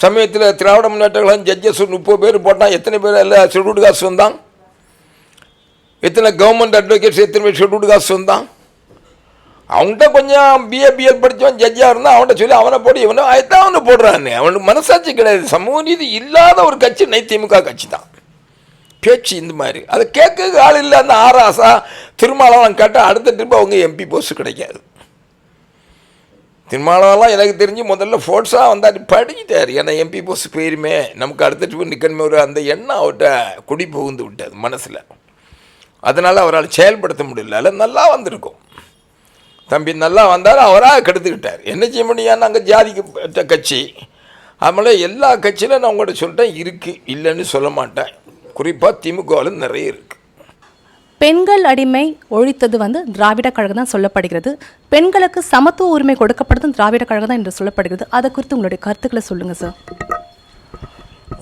சமயத்தில் திராவிட முன்னேற்ற கழகம் ஜட்ஜஸ் 30 பேர் போட்டால் எத்தனை பேர் எல்லாம் ஷெட்யூல்டு காஸ்ட் வந்தான்? எத்தனை கவர்மெண்ட் அட்வொகேட்ஸ் எத்தனை பேர் ஷெட்யூல்டு காஸ்ட் வந்தான்? அவன்கிட்ட கொஞ்சம் பிஏபிஎல் படித்தவன் ஜட்ஜாக இருந்தால் அவன்கிட்ட சொல்லி அவனை போடு, இவனை அதுதான் அவனை போடுறான்னு. அவனுக்கு மனசாட்சி கிடையாது. சமூக நீதி இல்லாத ஒரு கட்சி திமுக கட்சி தான். பேச்சு இந்த மாதிரி அதை கேட்க ஆள் இல்லை. அந்த ஆராசா திருமாவளவன் கேட்டால் அடுத்த ட்ரிப்பு அவங்க எம்பி போஸ்ட் கிடைக்காது. திருமாவளவெல்லாம் எனக்கு தெரிஞ்சு முதல்ல ஃபோர்ஸாக வந்தார், படிக்கிட்டார். ஏன்னா எம்பி போஸ்ட் போயிருமே, நமக்கு அடுத்த ட்ரிப்பு நிற்கணுமே, ஒரு அந்த எண்ணம் அவர்கிட்ட குடி புகுந்து விட்டாது மனசில். அதனால் அவரால் செயல்படுத்த முடியல. அதில் நல்லா வந்திருக்கும். தம்பி நல்லா வந்தார், அவராக கெடுத்துக்கிட்டார். என்ன செய்ய முடியாது, அங்கே ஜாதிக்கு கட்சி. அதனால எல்லா கட்சியிலும் நான் உங்கள்கிட்ட சொல்லிட்டேன் இருக்குது, இல்லைன்னு சொல்ல மாட்டேன். குறிப்பாக திமுகவில் நிறைய இருக்குது. பெண்கள் அடிமை ஒழித்தது வந்து திராவிட கழகம் தான் சொல்லப்படுகிறது. பெண்களுக்கு சமத்துவ உரிமை கொடுக்கப்படுறது திராவிட கழகம் தான் என்று சொல்லப்படுகிறது. அதை குறித்து உங்களுடைய கருத்துக்களை சொல்லுங்கள் சார்.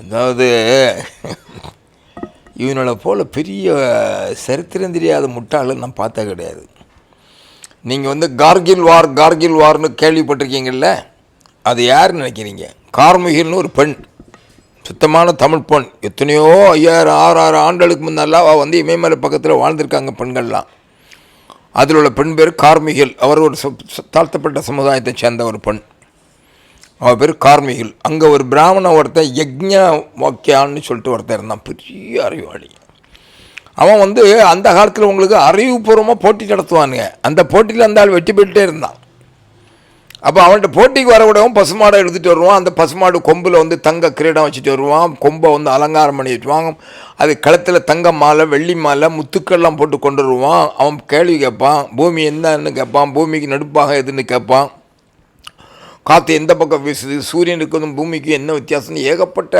அதாவது இவனோட போல் பெரிய சரித்திரம் தெரியாத முட்டாளை நான் பார்த்தா கிடையாது. நீங்கள் வந்து கார்கில் வார்னு கேள்விப்பட்டிருக்கீங்கல்ல, அது யாருன்னு நினைக்கிறீங்க? கார்முகில்னு ஒரு பெண், சுத்தமான தமிழ் பெண். எத்தனையோ 5000 6000 ஆண்டுகளுக்கு முன்னெல்லாம் அவள் வந்து இமயமலை பக்கத்தில் வாழ்ந்திருக்காங்க பெண்கள்லாம். அதில் உள்ள பெண் பேர் கார்முகில். அவர் ஒரு தாழ்த்தப்பட்ட சமுதாயத்தை சேர்ந்த ஒரு பெண். அவள் பேர் கார்முகில். அங்கே ஒரு பிராமணன் ஒருத்தன் யக்ஞ வாக்கியான்னு சொல்லிட்டு ஒருத்தன் இருந்தான், பெரிய அறிவாளி. அவன் வந்து அந்த காலத்தில் உங்களுக்கு அறிவுபூர்வமாக போட்டி நடத்துவானுங்க. அந்த போட்டியில் அந்த ஆள் வெற்றி பெற்றுட்டே இருந்தான். அப்போ அவன்கிட்ட போட்டிக்கு வரவிடவும் பசுமாடை எடுத்துகிட்டு வருவான். அந்த பசுமாடு கொம்பில் வந்து தங்க கிரீடம் வச்சுட்டு வருவான். கொம்பை வந்து அலங்காரம் பண்ணி வச்சுவாங்க. அது கழுத்தில் தங்க மாலை, வெள்ளி மாலை, முத்துக்கள்லாம் போட்டு கொண்டு வருவான். அவன் கேள்வி கேட்பான். பூமி என்னன்னு கேட்பான். பூமிக்கு நடுப்பாக எதுன்னு கேட்பான். காற்று எந்த பக்கம் வீசுது, சூரியனுக்கும் பூமிக்கு என்ன வித்தியாசம்னு ஏகப்பட்ட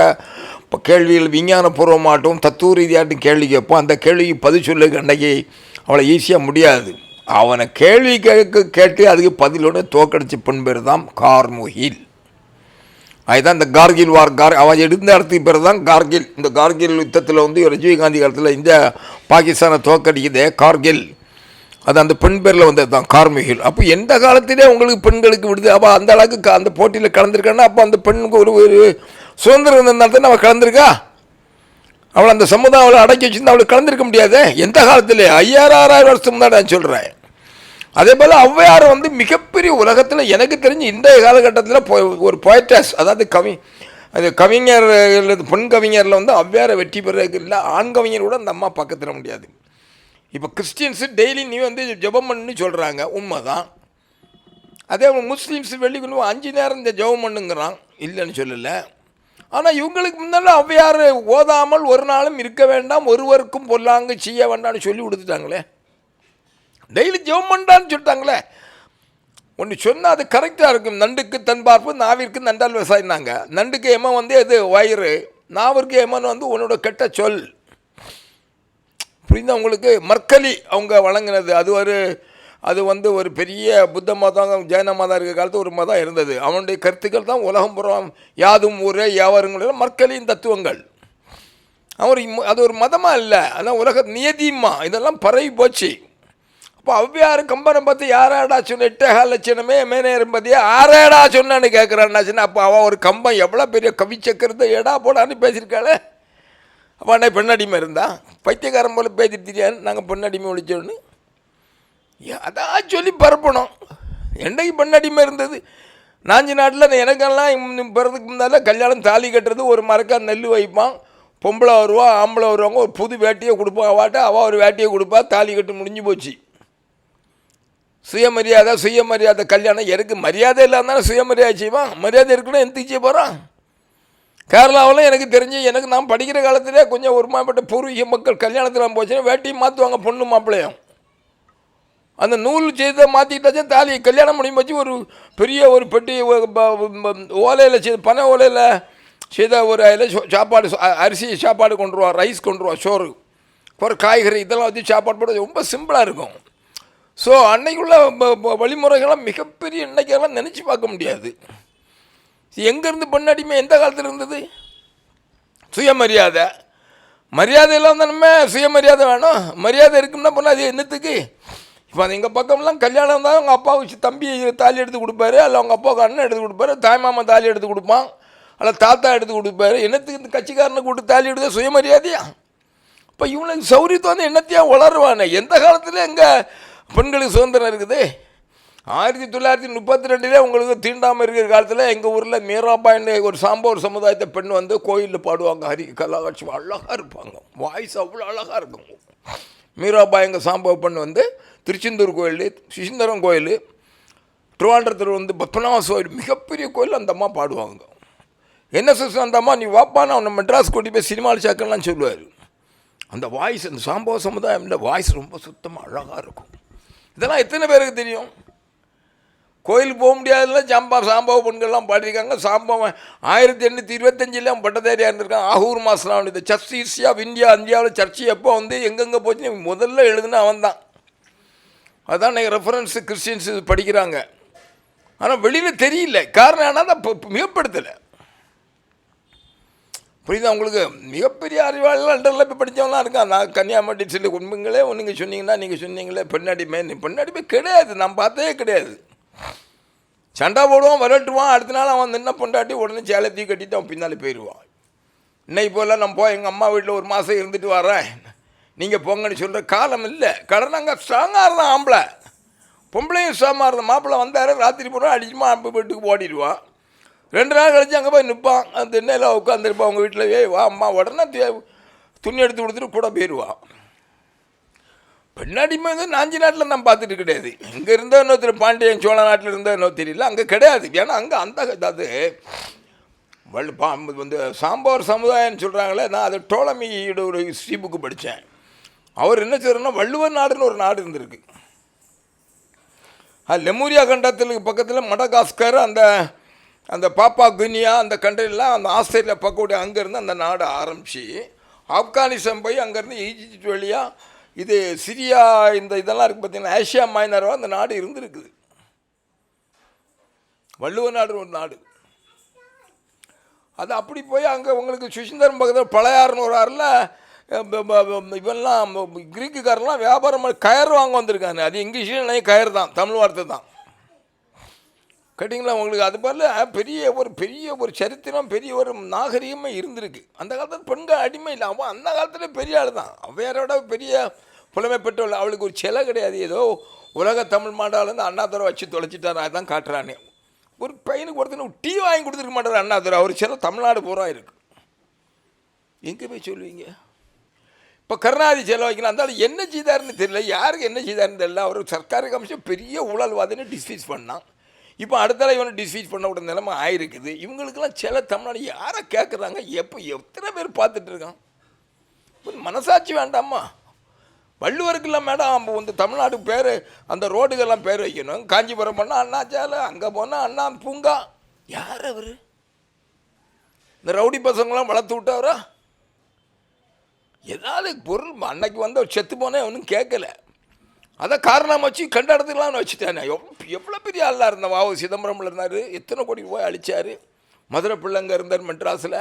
கேள்விகள் விஞ்ஞானபூர்வமாகட்டும் தத்துவ ரீதியாகட்டும் கேள்வி கேட்பான். அந்த கேள்விக்கு பதில் சொல்ல அன்றைக்கி அவளை ஈஸியாக முடியாது. அவனை கேள்வி கேட்டு அதுக்கு பதிலோடு தோக்கடிச்ச பெண் பேர் தான் கார்முகில். அதுதான் இந்த கார்கில் வார். அவன் எடுத்த இடத்துக்கு பேர் தான் கார்கில். இந்த கார்கில் யுத்தத்தில் வந்து ரஜினிகாந்தி காலத்தில் இந்த பாகிஸ்தானை தோக்கடிக்குதே கார்கில், அது அந்த பெண் பேரில் வந்தது தான் கார்முகில். அப்போ எந்த காலத்திலே உங்களுக்கு பெண்களுக்கு விடுது. அப்போ அந்த அளவுக்கு அந்த போட்டியில் கலந்துருக்கான்னா அப்போ அந்த பெண்ணுக்கு ஒரு சுதந்திரம் இருந்ததுனால அவள் கலந்துருக்கா. அவளை அந்த சமுதாயம் அவளை அடக்கி வச்சுருந்தா அவளுக்கு கலந்துருக்க முடியாது. எந்த காலத்திலே 5000 6000 வருஷத்துக்கு முன்னாடி நான் சொல்கிறேன். அதே போல் ஔவையார் வந்து மிகப்பெரிய உலகத்தில் எனக்கு தெரிஞ்சு இன்றைய காலகட்டத்தில் ஒரு போய்டஸ், அதாவது அது கவிஞர், பெண் கவிஞரில் வந்து ஔவையாரை வெற்றி பெறதுக்கு இல்லை. ஆண் கவிஞர் கூட அந்த அம்மா பக்கத்தில் முடியாது. இப்போ கிறிஸ்டியன்ஸு டெய்லி நீ வந்து ஜெபம் பண்ணுன்னு சொல்கிறாங்க, உண்மை தான். அதே முஸ்லீம்ஸு வெள்ளிக்குன்னு 5 நேரம் இந்த ஜெபம் பண்ணுங்கிறான், இல்லைன்னு சொல்லலை. ஆனால் இவங்களுக்கு முன்னால் ஔவையார் ஓதாமல் ஒரு நாளும் இருக்க வேண்டாம், ஒருவருக்கும் பொல்லாங்கு செய்ய வேண்டாம்னு சொல்லி கொடுத்துட்டாங்களே. டெய்லி ஜெபம் பண்ணான்னு சொல்லிட்டாங்களே. ஒன்று சொன்னால் அது கரெக்டாக இருக்கும். நண்டுக்கு தன் பார்ப்பு, நாவிற்கு நண்டால் விவசாயினாங்க. நண்டுக்கு எமன் வந்து எது வயிறு, நாவிற்கு எமன் வந்து உன்னோட கெட்ட சொல். புரியுதா உங்களுக்கு? மர்க்கலி அவங்க வழங்கினது அது வந்து ஒரு பெரிய புத்த மதம் ஜெயன மதம் இருக்கிற காலத்து ஒரு மதம் இருந்தது. அவனுடைய கருத்துக்கள் தான் உலகம் புறம் யாதும் ஊரே யாவருங்களும் மர்க்கலியின் தத்துவங்கள். அது ஒரு மதமாக இல்லை, அதான் உலக நியதிமா. இதெல்லாம் பரவி போச்சு. அப்போ ஔவையார் கம்பனை பார்த்து யாராடா சொன்ன 8 லட்சணமே மேனேரும்பதியே ஆறாடா சொன்னான்னு கேட்குறான்னாச்சுன்னா அப்போ அவன் ஒரு கம்பம் எவ்வளோ பெரிய கவி சக்கரத்தை எடா போடான்னு பேசியிருக்காளே. அப்போ அண்ணே பெண்ணடிமை இருந்தா பைத்தியக்காரன் போல் பேசிட்டு தெரியாது நாங்கள் பெண்ணடிமை ஒழிச்சோன்னு அதான் சொல்லி பரப்பணும். என்னைக்கு பெண்ணடிமை இருந்தது? நாஞ்சி நாட்டில் எனக்கெல்லாம் பிறதுக்கு முன்னால் கல்யாணம் தாலி கட்டுறது ஒரு மரக்கா நெல் வைப்பான், பொம்பளை வருவா ஆம்பளை வருவாங்க, ஒரு புது வேட்டியை கொடுப்பான் அவாட்ட, அவள் ஒரு வேட்டியை கொடுப்பா, தாலி கட்டு முடிஞ்சு போச்சு. சுயமரியாதை கல்யாணம். எனக்கு மரியாதை இல்லாதானே சுயமரியாதை செய்வான். மரியாதை இருக்குன்னா எந்த செய்ய போகிறான்? கேரளாவில் எனக்கு தெரிஞ்சு நான் படிக்கிற காலத்திலே கொஞ்சம் ஒருமாப்பட்ட பூர்வீக மக்கள் கல்யாணத்தில் போச்சுன்னா வேட்டியும் மாற்றுவாங்க, பொண்ணு மாப்பிள்ளையும். அந்த நூல் செய்த மாற்றிக்கிட்டாச்சும் தாலி கல்யாணம் முடியும் போச்சு. ஒரு பெரிய ஒரு பெட்டி ஓலையில் செய்த பனை ஓலையில் செய்த ஒரு அதில் சாப்பாடு, அரிசி சாப்பாடு கொண்டுருவா, ரைஸ் கொண்டுருவா, சோறு, ஒரு காய்கறி இதெல்லாம் வச்சு சாப்பாடு போட ரொம்ப சிம்பிளாக இருக்கும். ஸோ அன்னைக்குள்ள வழிமுறைகள்லாம் மிகப்பெரிய இன்னைக்கெல்லாம் நினச்சி பார்க்க முடியாது. எங்கேருந்து பெண்ணடிமை எந்த காலத்தில் இருந்தது? சுயமரியாதை. மரியாதை இல்லாமல் தானே சுயமரியாதை வேணும். மரியாதை இருக்குன்னா பொண்ணு அது என்னத்துக்கு? இப்போ அது எங்கள் பக்கம்லாம் கல்யாணம் தான் அவங்க அப்பாவுக்கு தம்பி தாலி எடுத்து கொடுப்பாரு, அல்ல அவங்க அப்பாவுக்கு அண்ணன் எடுத்து கொடுப்பாரு, தாய்மாமா தாலி எடுத்து கொடுப்பான், அல்ல தாத்தா எடுத்து கொடுப்பாரு. என்னத்துக்கு இந்த கட்சிக்காரனை கூட்டு தாலி எடுத்து சுயமரியாதையா? இப்போ இவனுக்கு சௌரியத்தை வந்து என்னத்தையா வளருவானே. எந்த காலத்தில் எங்கள் பெண்களுக்கு சுதந்திரம் இருக்குது? 1932 உங்களுக்கு தீண்டாமல் இருக்கிற காலத்தில் எங்கள் ஊரில் மீராபாயின்னு ஒரு சாம்பவர் சமுதாயத்தை பெண் வந்து கோயிலில் பாடுவாங்க, ஹரி கலாகாட்சி அழகாக இருப்பாங்க, வாய்ஸ் அவ்வளோ அழகாக இருக்கும். மீராபாய் எங்கள் சாம்பவ பெண் வந்து திருச்செந்தூர் கோயில், சுசீந்திரம் கோயில், திருவாண்டரத்தில் வந்து பத்மநாப கோயில், மிகப்பெரிய கோயில் அந்த அம்மா பாடுவாங்க. என்ன சிஸ்டர் அந்த அம்மா நீ வாப்பா நான் உன்னை மெட்ராஸ் கூட்டி போய் சினிமாவில் சேர்க்கலாம் சொல்லுவார். அந்த வாய்ஸ், அந்த சாம்பவ சமுதாயம் வாய்ஸ் ரொம்ப சுத்தமாக அழகாக இருக்கும். இதெல்லாம் எத்தனை பேருக்கு தெரியும்? கோயிலுக்கு போக முடியாதுல சாம்பவ பெண்கள்லாம் பாடியிருக்காங்க. சாம்பவன் 1825 பட்டதாரியாக இருந்திருக்காங்க. ஆகூர் மாஸ்லாம் இந்த சர்ச் ஈஸியா ஆஃப் இந்தியா, இந்தியாவில் சர்ச்சு எப்போ வந்து எங்கெங்கே போச்சு முதல்ல எழுதுனா அவன் தான். அதுதான் நீங்கள் ரெஃபரன்ஸு கிறிஸ்டின்ஸ் படிக்கிறாங்க. ஆனால் வெளியில் தெரியல. காரணம் ஆனால் தான் மிகப்படுத்தலை. புரியுதா உங்களுக்கு? மிகப்பெரிய அறிவாளிலாம் லண்டனில் போய் படித்தவங்களாம் இருக்கான். நான் கன்னியாகுமரி டிஸ்ட்ரிக்ட் உண்மைங்களே நீங்கள் சொன்னீங்கன்னா, நீங்கள் சொன்னீங்களே பெண்ணடிமை கிடையாது. நான் பார்த்ததே கிடையாது. சண்டை போடுவான், விரட்டுவான், அடுத்த நாள் அவன் நின்ன பொண்டாட்டி உடனே சேலத்தையும் கட்டிட்டு அவன் பின்னாலே போயிடுவான். இன்னைக்கு போல் நான் எங்கள் அம்மா வீட்டில் ஒரு மாதம் இருந்துட்டு வரேன், நீங்கள் போங்கன்னு சொல்கிற காலம் இல்லை. கடனாங்க ஸ்ட்ராங்காக இருந்தான் ஆம்பளை, பொம்பளையும் ஸ்ட்ராங்காக இருந்த மாப்பிள்ளை வந்தார், ராத்திரி பூரா அடிச்சுமா வீட்டுக்கு ஓடிடுவான். 2 நாள் கழிச்சு அங்கே போய் நிற்பான், அந்த திண்ணையில் உட்காந்துருப்பான் அவங்க வீட்டில். வா அம்மா, உடனே துணி எடுத்து கொடுத்துட்டு கூட போயிடுவான். பெண்ணடிமை வந்து நாஞ்சி நாட்டில் நான் பார்த்துட்டு கிடையாது. இங்கே இருந்தால் இன்னொருத்தர் பாண்டியன் சோழ நாட்டில் இருந்தால் இன்னொரு தெரியல, அங்கே கிடையாது. ஏன்னா அங்கே அந்த அது வந்து சாம்பார் சமுதாயம்னு சொல்கிறாங்களே, நான் அது டோலமியோட ஒரு ஹிஸ்ட்ரி புக்கு படித்தேன். அவர் என்ன சொல்கிறேன்னா, வள்ளுவர் நாடுன்னு ஒரு நாடு இருந்திருக்கு. அது லெமூரியா கண்டத்துக்கு பக்கத்தில் மடகாஸ்கர், அந்த அந்த பாப்பா குனியா, அந்த கண்ட்ரிலாம் அந்த ஆஸ்திரேலியா பக்கோடைய அங்கேருந்து அந்த நாடு ஆரம்பித்து ஆப்கானிஸ்தான் போய் அங்கேருந்து ஈஜிப்ட் வழியாக இது சிரியா, இந்த இதெல்லாம் இருக்குது பார்த்தீங்கன்னா, ஏஷியா மைனராக அந்த நாடு இருந்திருக்குது. வள்ளுவர் நாடு ஒரு நாடு. அது அப்படி போய் அங்கே உங்களுக்கு சுசீந்திரம் பக்கத்தில் பழையாறுன்னு ஒரு ஆறில் இவெல்லாம் கிரீக்குக்காரெல்லாம் வியாபாரம் கயர் வாங்க வந்திருக்காங்க. அது இங்கிலீஷ்லேயே கயர் தான், தமிழ் வார்த்தை தான். கேட்டிங்களா உங்களுக்கு? அது போல் பெரிய ஒரு சரித்திரம், பெரிய ஒரு நாகரிகமே இருந்திருக்கு. அந்த காலத்தில் பெண்கள் அடிமை இல்லை. அவன் அந்த காலத்தில் பெரிய ஆள் தான், அவ்வையாரோட பெரிய புலமை பெற்றவள். அவளுக்கு ஒரு சிலை கிடையாது. ஏதோ உலக தமிழ் மாடாலேருந்து அண்ணாதுரை வச்சு தொலைச்சிட்டார், அதுதான் காட்டுறானே. ஒரு பையனுக்கு ஒருத்தர் டீ வாங்கி கொடுத்துருக்க மாட்டார் அண்ணாதுரை. அவர் சிலை தமிழ்நாடு பூரா இருக்குது. எங்கே போய் சொல்லுவீங்க? இப்போ கருணாநிதி செலவு வைக்கணும், அந்த என்ன செய்தாருன்னு தெரியல, யாருக்கு என்ன செய்தாருன்னு தெரியல. அவர் சர்க்காருக்கு அம்சம் பெரிய ஊழல்வாதின்னு டிஸ்மிஸ் பண்ணான். இப்போ அடுத்தால இவனை டிஸ்மிஸ் பண்ண விட நிலைமை ஆயிருக்குது. இவங்களுக்கெல்லாம் சில தமிழ்நாடு யாரை கேட்குறாங்க? எத்தனை பேர் பார்த்துட்டு இருக்கான்? மனசாட்சி வேண்டாமா? வள்ளுவருக்கெல்லாம் மேடம் வந்து தமிழ்நாடு பேர், அந்த ரோடுக்கெல்லாம் பேர் வைக்கணும். காஞ்சிபுரம் போனால் அண்ணா சாலை, அங்கே போனால் அண்ணா பூங்கா. யார் அவர்? இந்த ரவுடி பசங்களாம் வளர்த்து விட்டவரா? ஏதாவது பொருள் அன்னைக்கு வந்து அவர் செத்து போனே ஒன்றும் கேட்கல, அதை காரணம் வச்சு கண்டாடத்துக்கலாம்னு வச்சுட்டானே. எவ்வளோ பெரிய ஆளாக இருந்தான். வாவு சிதம்பரமில் இருந்தார், எத்தனை கோடி ரூபாய் அழிச்சார். மதுரை பிள்ளைங்க இருந்தார் மெட்ராஸில்.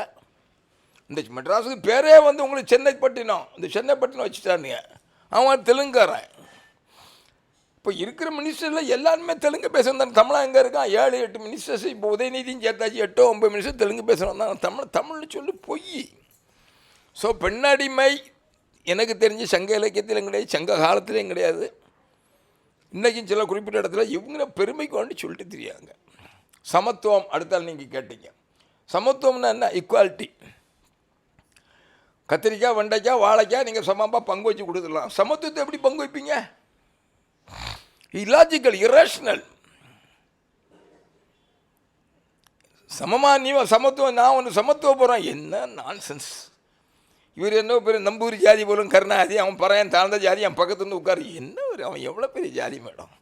இந்த மெட்ராஸுக்கு பேரே வந்து உங்களுக்கு சென்னைப்பட்டினம், இந்த சென்னைப்பட்டினம் வச்சுட்டானுங்க. அவன் தெலுங்காரன். இப்போ இருக்கிற மினிஸ்டரில் எல்லாருமே தெலுங்கு பேசுகிறேன். தமிழாக எங்கே இருக்கான்? 7-8 மினிஸ்டர்ஸ். இப்போ உதயநிதியும் சேர்த்தாச்சு 8-9 மினிஸ்டர் தெலுங்கு பேசுகிறோம் தான். தமிழ்னு சொல்லி பொய். ஸோ பெண்ணடிமை எனக்கு தெரிஞ்சு சங்க இலக்கியத்திலும் கிடையாது, சங்க காலத்திலையும் கிடையாது. இன்றைக்கும் சில குறிப்பிட்ட இடத்துல இவங்கள பெருமைக்கு வேண்டி சொல்லிட்டு தெரியாங்க. சமத்துவம் அடுத்தால் நீங்கள் கேட்டீங்க. சமத்துவம்னா என்ன? ஈக்குவாலிட்டி. கத்திரிக்காய், வெண்டைக்காய், வாழைக்காய் நீங்கள் சமமாக பங்கு வச்சு கொடுத்துடலாம். சமத்துவத்தை எப்படி பங்கு வைப்பீங்க? இலாஜிக்கல், இரேஷனல். சமமாக நீ சமத்துவம், நான் ஒன்று சமத்துவம் போகிறேன், என்ன நான்சென்ஸ். இவர் என்ன பெரிய நம்பூரி ஜாதி போலும் கருணாதி, அவன் பறையன் தாழ்ந்த ஜாதி, அவன் பக்கத்துலேருந்து உட்காரு. என்ன ஒரு அவன் எவ்வளோ பெரிய ஜாதி மேடம்?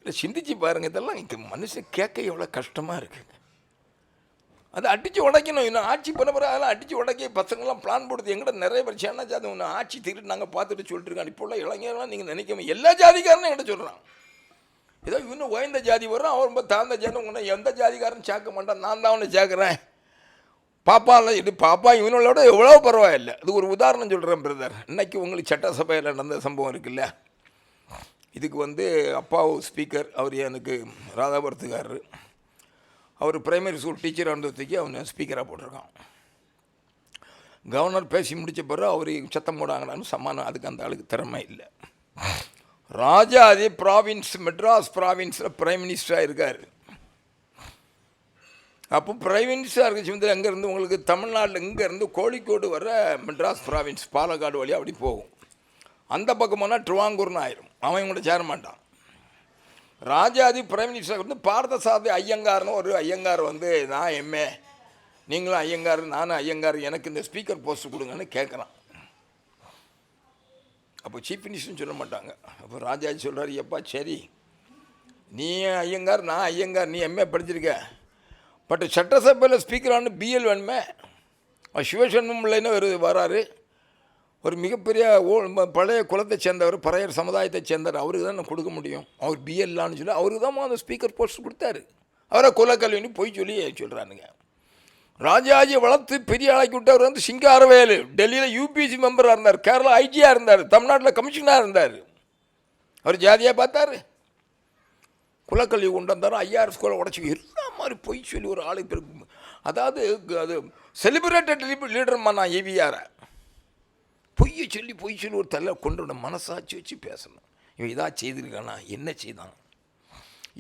இல்லை சிந்திச்சு பாருங்கள். இதெல்லாம் மனுஷன் கேட்க எவ்வளோ கஷ்டமாக இருக்குங்க. அதை அடித்து உடைக்கணும். இன்னும் ஆட்சி பண்ண பிறகு அதெல்லாம் அடித்து உடைக்க பசங்கள்லாம் பிளான் போடுது. எங்கிட்ட நிறைய பேர் சேனா ஜாதி ஒன்று ஆட்சி திருட்டு நாங்கள் பார்த்துட்டு சொல்லிட்டு இருக்கோம். இப்போ உள்ள இளைஞர்லாம் நீங்கள் நினைக்காம எல்லா ஜாதிக்காரனும் என்கிட்ட சொல்கிறான். ஏதோ இன்னும் உயர்ந்த ஜாதி வரும், அவன் ரொம்ப தாழ்ந்த ஜாதி. உன்னை எந்த ஜாதிக்காரன் சேர்க்க மாட்டான், நான் தான் அவனை சேர்க்குறேன். பாப்பாலாம் இது பாப்பா இவனோட எவ்வளோ பரவாயில்லை. அது ஒரு உதாரணம் சொல்கிறேன் பிரதர். இன்றைக்கி உங்களுக்கு சட்டசபையில் நடந்த சம்பவம் இருக்குல்ல, இதுக்கு வந்து அப்பாவு ஸ்பீக்கர், அவர் எனக்கு ராதாபுரத்துக்காரர், அவர் பிரைமரி ஸ்கூல் டீச்சராக இருந்ததுக்கு அவனை ஸ்பீக்கராக போட்டிருக்கான். கவர்னர் பேசி முடித்த பிறகு அவர் சத்தம் போடாங்களான்னு சமானம். அதுக்கு அந்த ஆளுக்கு திறமை இல்லை. ராஜாதி ப்ராவின்ஸ், மெட்ராஸ் ப்ராவின்ஸில் பிரைம் மினிஸ்டராக இருக்கார். அப்போ பிரைம் மினிஸ்டராக இருக்க அங்கேருந்து உங்களுக்கு தமிழ்நாட்டில் இங்கேருந்து கோழிக்கோடு வர மெட்ராஸ் ப்ராவின்ஸ் பாலக்காடு வழியாக அப்படி போகும். அந்த பக்கம் போனால் ட்ரிவாங்கூர்னு ஆயிரும். அவன் கூட சேர மாட்டான். ராஜாதி பிரைம் மினிஸ்டர் வந்து பார்த்தசாரதி ஐயங்கார்னு ஒரு ஐயங்கார் வந்து, நான் எம்ஏ, நீங்களும் ஐயங்கார், நானும் ஐயங்கார், எனக்கு இந்த ஸ்பீக்கர் போஸ்ட் கொடுங்கன்னு கேட்குறான். அப்போ சீஃப் மினிஸ்டர்னு சொல்ல மாட்டாங்க. அப்போ ராஜாஜி சொல்கிறார், எப்பா சரி, நீ ஐயங்கார், நான் ஐயங்கார், நீ எம்ஏ படிச்சிருக்க, பட் சட்டசபையில் ஸ்பீக்கரானு பிஎல் வேணுமே. சிவசண்முகம் பிள்ளைன்னு ஒரு வராரு, ஒரு மிகப்பெரிய பழைய குலத்தை சேர்ந்தவர், பறையர் சமுதாயத்தை சேர்ந்தவர். அவருக்கு தான் நான் கொடுக்க முடியும். அவர் பிஎல்லான்னு சொல்லி அவருக்கு தான் அந்த ஸ்பீக்கர் போஸ்ட் கொடுத்தாரு. அவரை குலக்கல்வின்னு போய் சொல்லி சொல்கிறானுங்க. ராஜாஜி வளர்த்து பெரிய ஆளாக்கி விட்டவர் வந்து சிங்காரவேலு. டெல்லியில் யூபிஎஸ்சி மெம்பராக இருந்தார், கேரளா ஐஜியாக இருந்தார், தமிழ்நாட்டில் கமிஷனராக இருந்தார். அவர் ஜாதியாக பார்த்தார். குலக்கல்வி கொண்டு வந்தார், ஐஆர்எஸ் ஸ்கூலை உடச்சி எல்லா மாதிரி பொய் சொல்லி ஒரு ஆளுக்கு பிறகு. அதாவது அது செலிப்ரேட்டட் லீடர்மா நான் EVR. பொய்யை சொல்லி ஒரு தலை கொண்டு வந்த மனசாட்சி வச்சு பேசணும். இவன் இதாக செய்திருக்கானா, என்ன செய்தான்,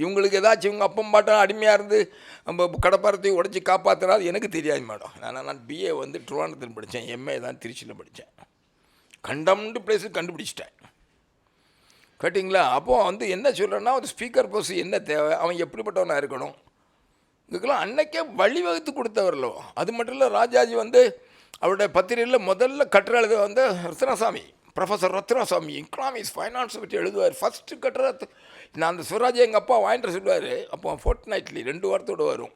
இவங்களுக்கு ஏதாச்சும் இவங்க அப்பம் பாட்டம் அடிமையாக இருந்து நம்ம கடப்பாரத்தை உடச்சி காப்பாற்றினாது எனக்கு தெரியாது மேடம். நான் BA வந்து திருவானத்தில் படித்தேன், MA தான் திருச்சியில் படித்தேன். கண்டம்னு பிளேஸு கண்டுபிடிச்சிட்டேன். கேட்டிங்களா? அப்போது வந்து என்ன சொல்கிறேன்னா, ஒரு ஸ்பீக்கர் போஸ்ட் என்ன தேவை, அவன் எப்படிப்பட்டவனாக இருக்கணும், இதுக்கெல்லாம் அன்னைக்கே வழிவகுத்து கொடுத்தவர்களோ. அது மட்டும் இல்லை, ராஜாஜி வந்து அவருடைய பத்திரிகையில் முதல்ல கட்டுரை எழுத வந்து ரத்னசாமி, ப்ரொஃபஸர் ரத்னசாமி எக்கனாமிக்ஸ் ஃபைனான்ஸை பற்றி எழுதுவார். ஃபஸ்ட்டு கட்டுரை நான் அந்த சிவராஜ் எங்கள் அப்பா வாங்கிட்டு சொல்லுவார். அப்போ ஃபோர்ட்நைட்லி 2 வாரத்தோடு வரும்.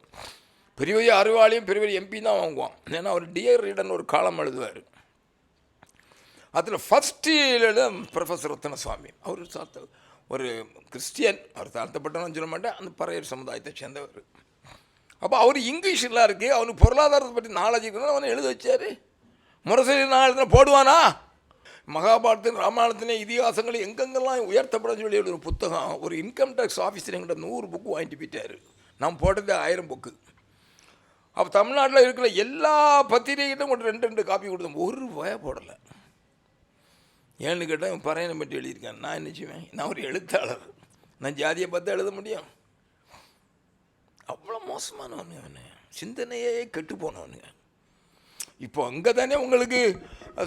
பெரிய அறிவாளியும் பெரிய MP தான் வாங்குவான். ஏன்னா அவர் டியர் ரீடர்னு ஒரு காலம் எழுதுவார். அதில் ஃபஸ்ட்டு எழுத ப்ரொஃபஸர் ரத்னசாமி. அவர் ஒரு கிறிஸ்டியன், அவர் தாழ்த்தப்பட்டவன்னு சொல்ல மாட்டேன், அந்த பறையர் சமுதாயத்தை சேர்ந்தவர். அப்போ அவர் இங்கிலீஷெலாம் இருக்குது, அவனுக்கு பொருளாதாரத்தை பற்றி நாலேஜ் இருக்குன்னு அவனை எழுத வச்சார். முரசொலி நான் எழுதுனா போடுவானா? மகாபாரதத்தின் ராமாயணத்தின் இதிகாசங்களை எங்கெங்கெல்லாம் உயர்த்தப்பட சொல்லி ஒரு புத்தகம் ஒரு இன்கம் டேக்ஸ் ஆஃபீஸர் எங்கிட்ட 100 புக்கு வாங்கிட்டு போயிட்டார். நான் போட்டது 1000 புக்கு. அப்போ தமிழ்நாட்டில் இருக்கிற எல்லா பத்திரிகைகிட்டும் ஒரு 2 காப்பி கொடுத்தோம். ஒரு ரூபாயை போடலை. ஏன்னு கேட்டால் பறையனை பற்றி எழுதியிருக்கேன். நான் என்ன செய்வேன், நான் ஒரு எழுத்தாளர், நான் ஜாதியை பார்த்து எழுத முடியும்? அவ்வளோ மோசமானவனுங்க, அவனு சிந்தனையே கெட்டு போனவனுங்க. இப்போ அங்கே தானே உங்களுக்கு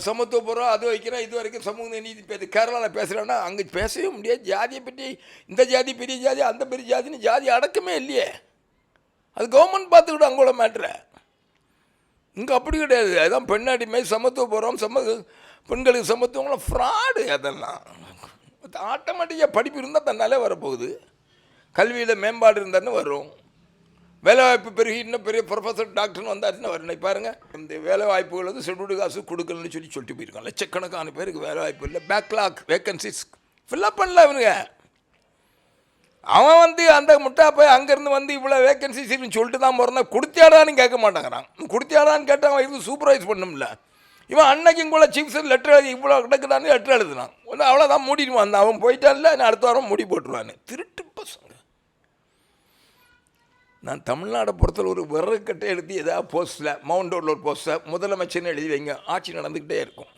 சமத்துவ போகிறோம், அது வைக்கிறேன், இது வரைக்கும் சமூக நீதி கேரளாவில் பேசுகிறேன்னா அங்கே பேசவே முடியாது. ஜாதியை பற்றி இந்த ஜாதி பெரிய ஜாதி, அந்த பெரிய ஜாதின்னு ஜாதி அடக்கமே இல்லையே. அது கவர்மெண்ட் பார்த்துக்கிட்டு அங்கோட மேட்ரு. இங்கே அப்படி கிடையாது. அதுதான் பெண்ணாடிமை, சமத்துவ போகிறோம், பெண்களுக்கு சமத்துவங்களும் ஃப்ராடு. அதெல்லாம் ஆட்டோமேட்டிக்காக படிப்பு இருந்தால் தன்னாலே வரப்போகுது. கல்வியில் மேம்பாடு இருந்தான்னு வரும். வேலைவாய்ப்பு பெருகி இன்னும் பெரிய ப்ரொஃபஸர் டாக்டர்னு வந்தாச்சுன்னா வரணும். பாருங்கள், இந்த வேலைவாய்ப்புகள் வந்து ஷெட்யூல்டு காசு கொடுக்கலன்னு சொல்லிட்டு போயிருக்கான். லட்சக்கணக்கான பேருக்கு வேலைவாய்ப்பு இல்லை, பேக்லாக் வேக்கன்சிஸ் ஃபில்அப் பண்ணல அவனுங்க. அவன் வந்து அந்த முட்டா போய் அங்கேருந்து வந்து இவ்வளோ வேக்கன்சிஸ் சொல்லிட்டு தான் போகிறனா, கொடுத்தியாடான்னு கேட்க மாட்டேங்கிறான். கொடுத்தியாடான்னு கேட்டால் அவன் இருந்து சூப்பர்வைஸ் பண்ணும்ல. இவன் அன்னைக்கும் கூட சீஃப் சார் லெட்டர் எழுதி இவ்வளோ கிடக்குதான்னு லெட்டர் எழுதுனான். ஒன்று அவ்வளோதான் மூடிடுவான். அவன் போயிட்டான்ல, நான் அடுத்த வாரம் மூடி போட்டுருவான்னு. திருட்டு பசங்க. நான் தமிழ்நாடை பொறுத்தவரை ஒரு விறகுக்கட்டை எழுதி ஏதாவது போஸ்ட்டில், மவுண்ட் ரோடில் ஒரு போஸ்ட்டில் முதலமைச்சர்னு எழுதி வைங்க, ஆட்சி நடந்துக்கிட்டே இருக்கும்.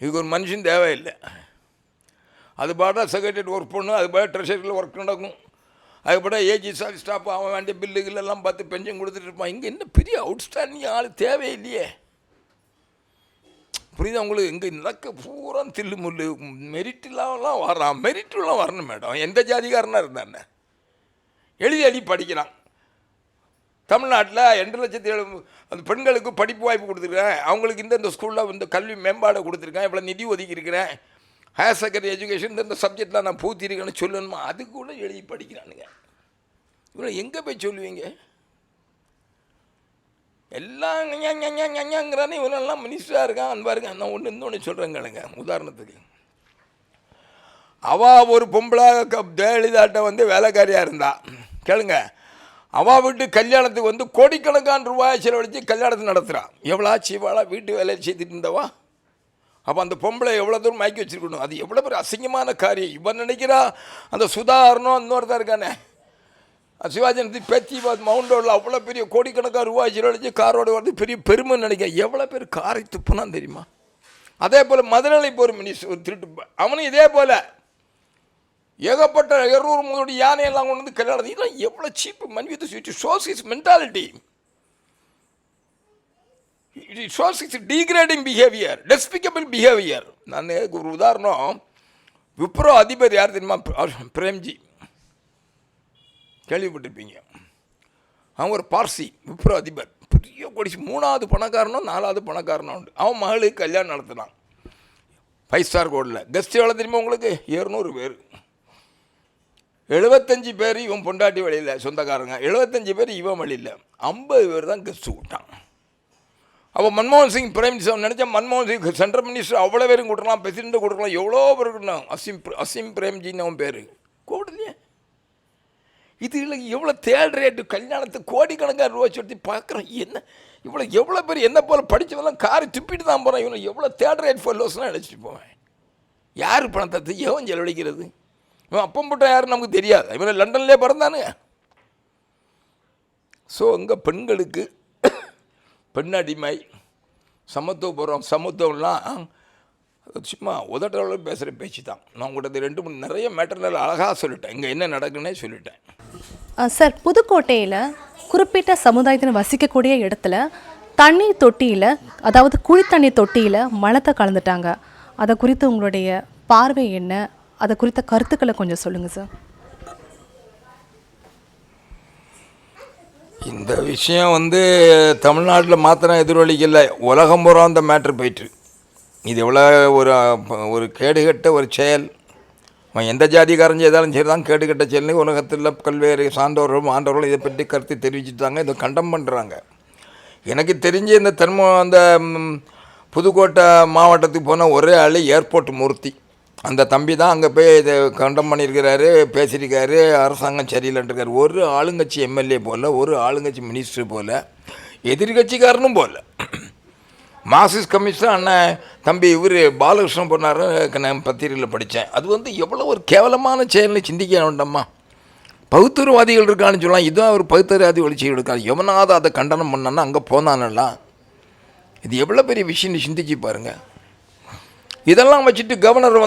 இதுக்கு ஒரு மனுஷன் தேவையில்லை. அது பாட்டா செக்ரட்டரியேட் ஒர்க் பண்ணணும், அது பாட்டா ட்ரெஷரியில் ஒர்க் நடக்கும், அது பாட்டா ஏஜி ஸ்டாஃப் அவன் வேண்டிய பில்லுகளெல்லாம் பார்த்து பென்ஷன் கொடுத்துட்டு இருப்பான். இங்கே என்ன பெரிய அவுட்ஸ்டாண்டிங் ஆள் தேவையில்லையே. புரியுதா உங்களுக்கு? இங்கே நடக்க பூரா தில்லு முள்ளு. மெரிட்டிலாம் வரான், மெரிட்டுலாம் வரணும் மேடம். எந்த ஜாதிகாரனாக இருந்தானே எழுதி படிக்கிறான். தமிழ்நாட்டில் 2,70,000 அந்த பெண்களுக்கு படிப்பு வாய்ப்பு கொடுத்துருக்கேன், அவங்களுக்கு இந்த ஸ்கூலில் இந்த கல்வி மேம்பாடை கொடுத்துருக்கேன், இவ்வளோ நிதி ஒதுக்கியிருக்கிறேன், ஹையர் செகண்டரி எஜுகேஷன் இந்த சப்ஜெக்டில் நான் பூத்திருக்கேன்னு சொல்லணுமா? அது கூட எழுதி படிக்கிறானுங்க. இவ்வளோ எங்கே போய் சொல்லுவீங்க? எல்லாம் ஞங்கிறானே. இவனெல்லாம் மினிஸ்டராக இருக்கான். அந்த பாருங்க, நான் இன்னொன்று சொல்கிறேங்க. உதாரணத்துக்கு அவள் ஒரு பொம்பளை ஜெயலலிதாட்ட வந்து வேலைக்காரியாக இருந்தா கேளுங்க. அவள் வீட்டு கல்யாணத்துக்கு வந்து கோடிக்கணக்கான ரூபாய் செலவழித்து கல்யாணத்தை நடத்துகிறான். எவ்வளோ சிவாளா வீட்டு வேலையை செய்துட்டு இருந்தவா. அப்போ அந்த பொம்பளை எவ்வளோ தூரம் மயக்கி வச்சுருக்கணும். அது எவ்வளோ பெரிய அசிங்கமான காரியம். இவன் நினைக்கிறா அந்த சுதாகரனும் இன்னொருத்தான் இருக்கானே சிவாஜி பேத்தி மவுண்ட் ரோடில் அவ்வளோ பெரிய கோடிக்கணக்கான ரூபாய் செலவழித்து காரோடு வந்து பெரிய பெருமை நினைக்க. எவ்வளோ பேர் காரை துப்புனான்னு தெரியுமா? அதே போல் மதுரை இப்போ ஒரு மினிஸ்டர் திருட்டு, அவனும் இதே போல் ஏகப்பட்ட 200 யானையெல்லாம் கொண்டு வந்து கல்யாணம். இதெல்லாம் எவ்வளோ cheap money with sweet. Shows is mentality, it shows is degrading behaviour, despicable behaviour. நான் ஒரு உதாரணம், விப்ரோ அதிபர் யார் தெரியுமா? பிரேம்ஜி, கேள்விப்பட்டிருப்பீங்க. அவன் ஒரு பார்சி விப்ரோ அதிபர், பெரிய கொடிச்சு 3வது பணக்காரனோ 4வது பணக்காரனோ உண்டு. அவன் மகளுக்கு கல்யாணம் நடத்தினான் 5 ஸ்டார் கோடில். கெஸ்ட் எவ்வளோ தெரியுமா உங்களுக்கு? 200 பேர். 75 பேர் இவன் பொண்டாட்டி வழியில் சொந்தக்காரங்க, 75 பேர் இவன் வழியில், 50 பேர் தான் கெஸ்ட்டு விட்டான். அப்போ மன்மோகன் சிங் பிரைம் மினிஸ்டர் நினச்சா மன்மோகன் சிங் சென்ட்ரல் மினிஸ்டர் அவ்வளோ பேரும் கொடுக்கலாம், பிரசிடெண்ட்டை கொடுக்கலாம், எவ்வளோ பேர் இருக்கணும். அசீம் பிரேம்ஜின்னு அவன் பேர் கூப்பிடலையே. இதில் எவ்வளோ தேர்ட் ரேட்டு கல்யாணத்துக்கு கோடிக்கணக்கான ரூபா சொல்லி பார்க்குறோம். என்ன எவ்வளோ பேர் என்ன போல் படித்தவெல்லாம் காரை துப்பிட்டு தான் போகிறான். இவனை எவ்வளோ தேர்ட் ரேட் ஃபெல்லோஸ்லாம் நினச்சிட்டு போவேன். யார் பணத்தை எவன் செலவழிக்கிறது? இவன் அப்பம் போட்டால் யாரும் நமக்கு தெரியாது. இவனை லண்டன்லேயே பிறந்தானுங்க. ஸோ அங்கே பெண்களுக்கு பெண் அடிமை, சமத்துவபுரம், சமத்துவம்லாம் சும்மா உதட்டளவு பேசுகிற பேச்சு தான். நான் உங்கள்கிட்ட 2-3 நிறைய மேட்டர்ல அழகாக சொல்லிட்டேன். இங்கே என்ன நடக்குன்னே சொல்லிட்டேன். சார், புதுக்கோட்டையில் குறிப்பிட்ட சமுதாயத்தினர் வசிக்கக்கூடிய இடத்துல தண்ணீர் தொட்டியில், அதாவது குழி தண்ணீர் தொட்டியில் மலத்தை கலந்துட்டாங்க. அதை குறித்து உங்களுடைய பார்வை என்ன? அதை குறித்த கருத்துக்களை கொஞ்சம் சொல்லுங்கள் சார். இந்த விஷயம் தமிழ்நாட்டில் மாத்திரம் எதிரொலிக்கல, உலகம் பூரா அந்த மேட்ரு போயிட்டு. இது எவ்வளோ ஒரு கேடுகட்ட ஒரு செயல். அவன் எந்த ஜாதிக்காரன் செய்தாலும் சரி தான் கேடுகட்ட செயல்னு உலகத்தில் பல்வேறு சான்றோர்களும் ஆண்டவர்களும் இதை பற்றி கருத்து தெரிவிச்சுட்டாங்க. இதை கண்டம் பண்ணுறாங்க. எனக்கு தெரிஞ்சு இந்த அந்த புதுக்கோட்டை மாவட்டத்துக்கு போன ஒரே ஆள் ஏர்போர்ட் மூர்த்தி. அந்த தம்பி தான் அங்கே போய் இதை கண்டம் பண்ணியிருக்கிறாரு, பேசியிருக்காரு. அரசாங்கம் சரியில்லைன்றிருக்காரு. ஒரு ஆளுங்கட்சி எம்எல்ஏ போல், ஒரு ஆளுங்கட்சி மினிஸ்டர் போல், எதிர்கட்சிக்காரனும் போல். மார்க்சிஸ்ட் கம்யூனிஸ்ட் அண்ணன் தம்பி இவர் பாலகிருஷ்ணன் போனார், நான் பத்திரிகையில் படித்தேன். அது எவ்வளோ ஒரு கேவலமான செயல்னு சிந்திக்க வேண்டாமா? பகுத்தறிவாதிகள் இருக்கான்னு சொல்லலாம். இதுதான் ஒரு பகுத்தறிவாதி ஒழிச்சிகள் இருக்காது. எவனாவது அதை கண்டனம் பண்ணான்னா அங்கே போனானல்லாம். இது எவ்வளோ பெரிய விஷயம்னு சிந்திச்சு பாருங்கள். இதெல்லாம் வச்சுட்டு கவர்னர்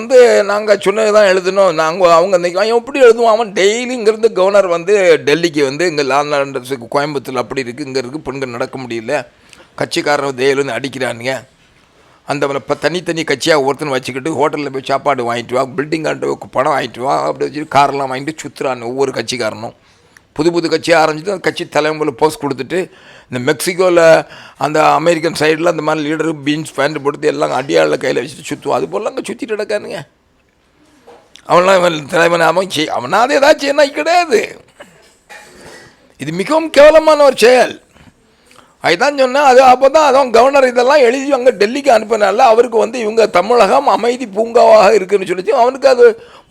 நாங்கள் சொன்னது தான் எழுதணும். அவங்க அவன் எப்படி எழுதுவான்? அவன் டெய்லி இங்கேருந்து கவர்னர் டெல்லிக்கு இங்கே லால்நாடு கோயம்புத்தூர் அப்படி இருக்குது, இங்கே இருக்குது, பெண்கள் நடக்க முடியல, கட்சிக்காரன் டெய்லிருந்து அடிக்கிறானுங்க. அந்த இப்போ தனி கட்சியாக ஒருத்தனை வச்சுக்கிட்டு ஹோட்டலில் போய் சாப்பாடு வாங்கிட்டு வா, பில்டிங் ஆண்டு பணம் வாங்கிட்டு வா, அப்படி வச்சுட்டு காரெல்லாம் வாங்கிட்டு சுற்றுறான்னு ஒவ்வொரு கட்சிக்காரனும். புது கட்சியாக ஆரம்பிச்சுட்டு அந்த கட்சி தலைமையில் போஸ்ட் கொடுத்துட்டு, இந்த மெக்சிகோவில் அந்த அமெரிக்கன் சைடில் அந்த மாதிரி லீடரு பீன்ஸ் பேண்ட் போட்டு எல்லாம் அடியாளில் கையில் வச்சுட்டு சுற்றுவோம். அது போல் அங்கே சுற்றிட்டு நடக்கானுங்க. அவன்லாம் தலைவன் அவனாவது ஏதாச்சும் என்ன கிடையாது. இது மிகவும் கேவலமான ஒரு செயல். அதுதான் சொன்னேன். அது அப்போ தான் அதான் கவர்னர் இதெல்லாம் எழுதி அங்கே டெல்லிக்கு அனுப்பினால அவருக்கு இவங்க தமிழகம் அமைதி பூங்காவாக இருக்குன்னு சொல்லிச்சு. அவனுக்கு அது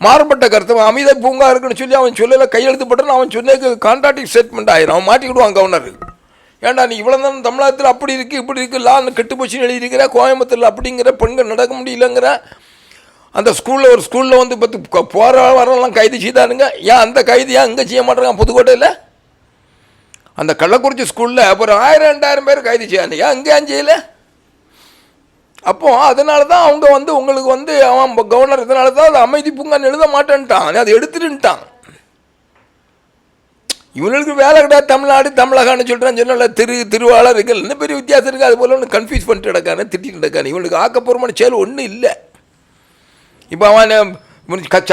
மாறுபட்ட கருத்து. அமைதி பூங்கா இருக்குன்னு சொல்லி அவன் சொல்லல, கையெழுத்துப்பட்டு அவன் சொன்னதுக்கு கான்ட்ராக்டிக் ஸ்டேட்மெண்ட் ஆயிரும். அவன் மாட்டிக்கிடுவான் கவர்னர். ஏன்டா நீ இவ்வளோ தான் தமிழகத்தில் அப்படி இருக்குது இப்படி இருக்குது லான்னு கெட்டு போச்சுன்னு எழுதியிருக்கிற, கோயம்புத்தூரில் அப்படிங்கிற பெண்கள் நடக்க முடியலங்கிற. அந்த ஸ்கூலில் ஒரு ஸ்கூலில் பத்து போகிற வரலாம் கைது செய்தானுங்க. ஏன் அந்த கைது ஏன் இங்கே செய்ய மாட்டேறாங்க? புதுக்கோட்டையில் அந்த கள்ளக்குறிச்சி ஸ்கூலில் அப்புறம் 1000-2000 பேர் கைது செய்யாங்க. ஏன் இங்கே ஏன் செய்யலை? அப்போது அதனால தான் அவங்க உங்களுக்கு அவன் கவர்னர் இதனால தான் அது அமைதி பூங்கான்னு எழுத மாட்டேன்ட்டான், அதை எடுத்துட்டுன்ட்டான். இவங்களுக்கு வேலை கிடையாது. தமிழ்நாடு தமிழகான்னு சொல்கிறான்னு சொன்னால திருவாளர் இருக்குல்ல, இன்னும் பெரிய வித்தியாசம் இருக்குது. அது போல் ஒன்று கன்ஃபியூஸ் பண்ணிட்டு கிடக்கானு, திட்டிட்டு கிடக்கானு. இவனுக்கு ஆக்கப்பூர்வமான செயல் ஒன்றும் இல்லை. இப்போ அவன்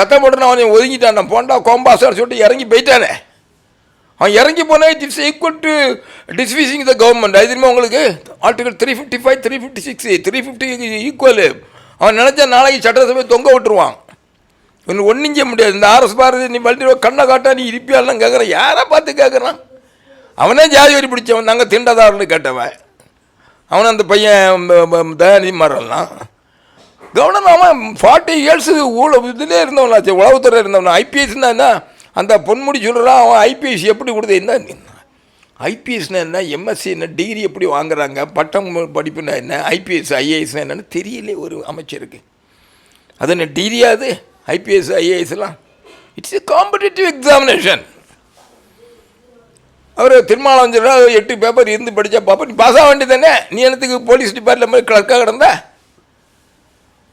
சத்தம் போட்டுன்னு அவனை ஒதுங்கிட்டான். நான் போண்டா கோம்பாசார் சொல்லிட்டு இறங்கி போயிட்டானே. அவன் இறங்கி போனால் it's equal to dismissing the government. அது தெரியுமா உங்களுக்கு? Article 355, 356, 350 equal. அவன் நினச்சா நாளைக்கு சட்டசபை தொங்க விட்டுருவான். இன்னும் ஒன்றும் செய்ய முடியாது. இந்த ஆர்எஸ் பாரதி நீ வளர்த்து கண்ணை காட்டா நீ இருப்பியாலாம் கேட்குறான். யாரை பார்த்து கேட்குறான்? அவனே ஜாதி வரி பிடிச்சவன். நாங்கள் திண்டதாரன்னு கேட்டவன். அவன் அந்த பையன் தயாநிதி மாறலாம் கவர்னர். அவன் 40 இயர்ஸு இதிலே இருந்தவனாச்சு, உளவுத்துறை இருந்தவனா. ஐபிஎஸ்னா என்ன? அந்த பொன்முடி சொல்கிறான். அவன் ஐபிஎஸ் எப்படி கொடுத்த என்ன? ஐபிஎஸ்னா என்ன? எம்எஸ்சி என்ன? டிகிரி எப்படி வாங்குறாங்க? பட்டம் படிப்புனா என்ன? ஐபிஎஸ் ஐஏஎஸ்னா என்னன்னு தெரியல ஒரு அமைச்சருக்கு. அது என்ன டிகிரியாது? ஐபிஎஸ் ஐஏஎஸ்லாம் இட்ஸ் எ காம்படிட்டிவ் எக்ஸாமினேஷன். அவர் திருமாவளவன் சொல்கிறார் 8 பேப்பர் இருந்து படித்தா பாப்பா நீ பாஸ் ஆக வேண்டியது தானே. நீ எனக்கு போலீஸ் டிபார்ட்மெண்ட் மாதிரி கிளர்க்காக கிடந்தா?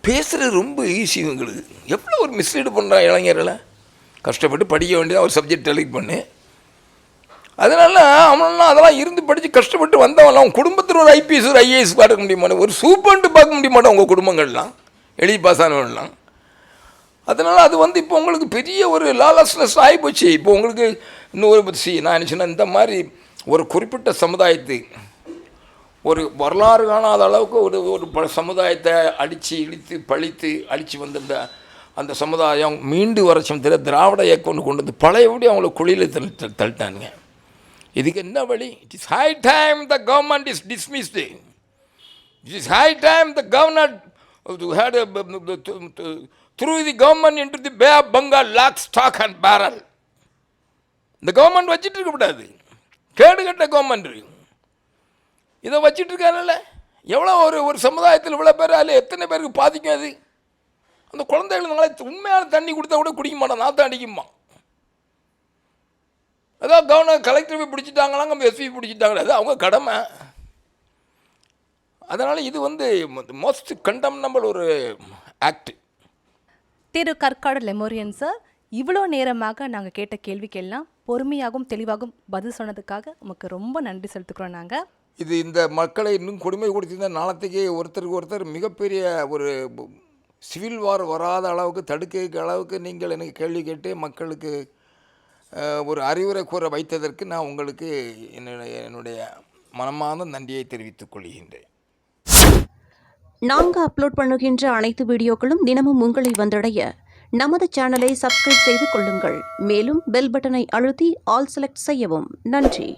பேசுகிறது ரொம்ப ஈஸி. உங்களுக்கு எவ்வளோ ஒரு மிஸ்லீடு பண்ணுறான் இளைஞர்களை. கஷ்டப்பட்டு படிக்க வேண்டியது ஒரு சப்ஜெக்ட் செலக்ட் பண்ணு. அதனால அவனெல்லாம் அதெல்லாம் இருந்து படித்து கஷ்டப்பட்டு வந்தவன். அவன் குடும்பத்தில் ஒரு ஐபிஎஸ் ஒரு ஐஏஎஸ் பார்க்க முடியுமாட்டேன், ஒரு சூப்பர்ன்ட்டு பார்க்க முடியுமாட்டேன் உங்கள் குடும்பங்கள்லாம் எழுதி பாஸ் ஆனவன்லாம். அதனால் அது இப்போ உங்களுக்கு பெரிய ஒரு லாலஸ்னஸ் ஆகிப்போச்சு. இப்போ உங்களுக்கு இன்னொரு நான் என்ன சொன்னேன், இந்த மாதிரி ஒரு குறிப்பிட்ட சமுதாயத்து ஒரு வரலாறு காணாத அளவுக்கு ஒரு சமுதாயத்தை அடித்து இழித்து பழித்து அழித்து வந்திருந்த அந்த சமுதாயம் மீண்டு வர சமயத்தில் திராவிட இயக்கம் கொண்டு வந்து பழையபடி அவங்கள குழியில் தள்ளிட்டானுங்க. இதுக்கு என்ன வழி? It is high time the government is dismissed. It is high time the governor had threw the government into the Bay of Bengal lock, stock and barrel. இந்த கவர்மெண்ட் வச்சுட்டு இருக்கக்கூடாது. கேடு கட்ட கவர்மெண்ட் இதை வச்சுட்டு இருக்காருல்ல. எவ்வளோ ஒரு சமுதாயத்தில் இவ்வளோ பேர் அதில் எத்தனை பேருக்கு பாதிக்கும் அது. அந்த குழந்தைகளுனால உண்மையான தண்ணி கொடுத்தா கூட குடிக்க மாட்டான், நாற்றம் அடிக்குமா. அதான் கவர்னர் கலெக்டர் போய் பிடிச்சிட்டாங்களாங்க, எஸ்பி பிடிச்சிட்டாங்களே, அது அவங்க கடமை. அதனால் இது மோஸ்ட் கண்டம்னபிள் ஒரு ஆக்ட். திரு கற்காடு லெமோரியன் சார், இவ்வளோ நேரமாக நாங்கள் கேட்ட கேள்விக்கெல்லாம் பொறுமையாகவும் தெளிவாகவும் பதில் சொன்னதுக்காக உமக்கு ரொம்ப நன்றி செலுத்துக்கிறோம். நாங்கள் இந்த மக்களை இன்னும் கொடுமை கொடுத்திருந்த நாளத்துக்கே ஒருத்தருக்கு ஒருத்தர் மிகப்பெரிய ஒரு சிவில் வார் வராத அளவுக்கு தடுக்க அளவுக்கு நீங்கள் எனக்கு கேள்வி கேட்டு மக்களுக்கு ஒரு அறிவுரை கூற வைத்ததற்கு நான் உங்களுக்கு என்னுடைய மனமார்ந்த நன்றியை தெரிவித்துக் கொள்கின்றேன். நாங்கள் அப்லோட் பண்ணுகின்ற அனைத்து வீடியோக்களும் தினமும் உங்களை வந்தடைய நமது சேனலை சப்ஸ்கிரைப் செய்து கொள்ளுங்கள். மேலும் பெல் பட்டனை அழுத்தி ஆல் செலக்ட் செய்யவும். நன்றி.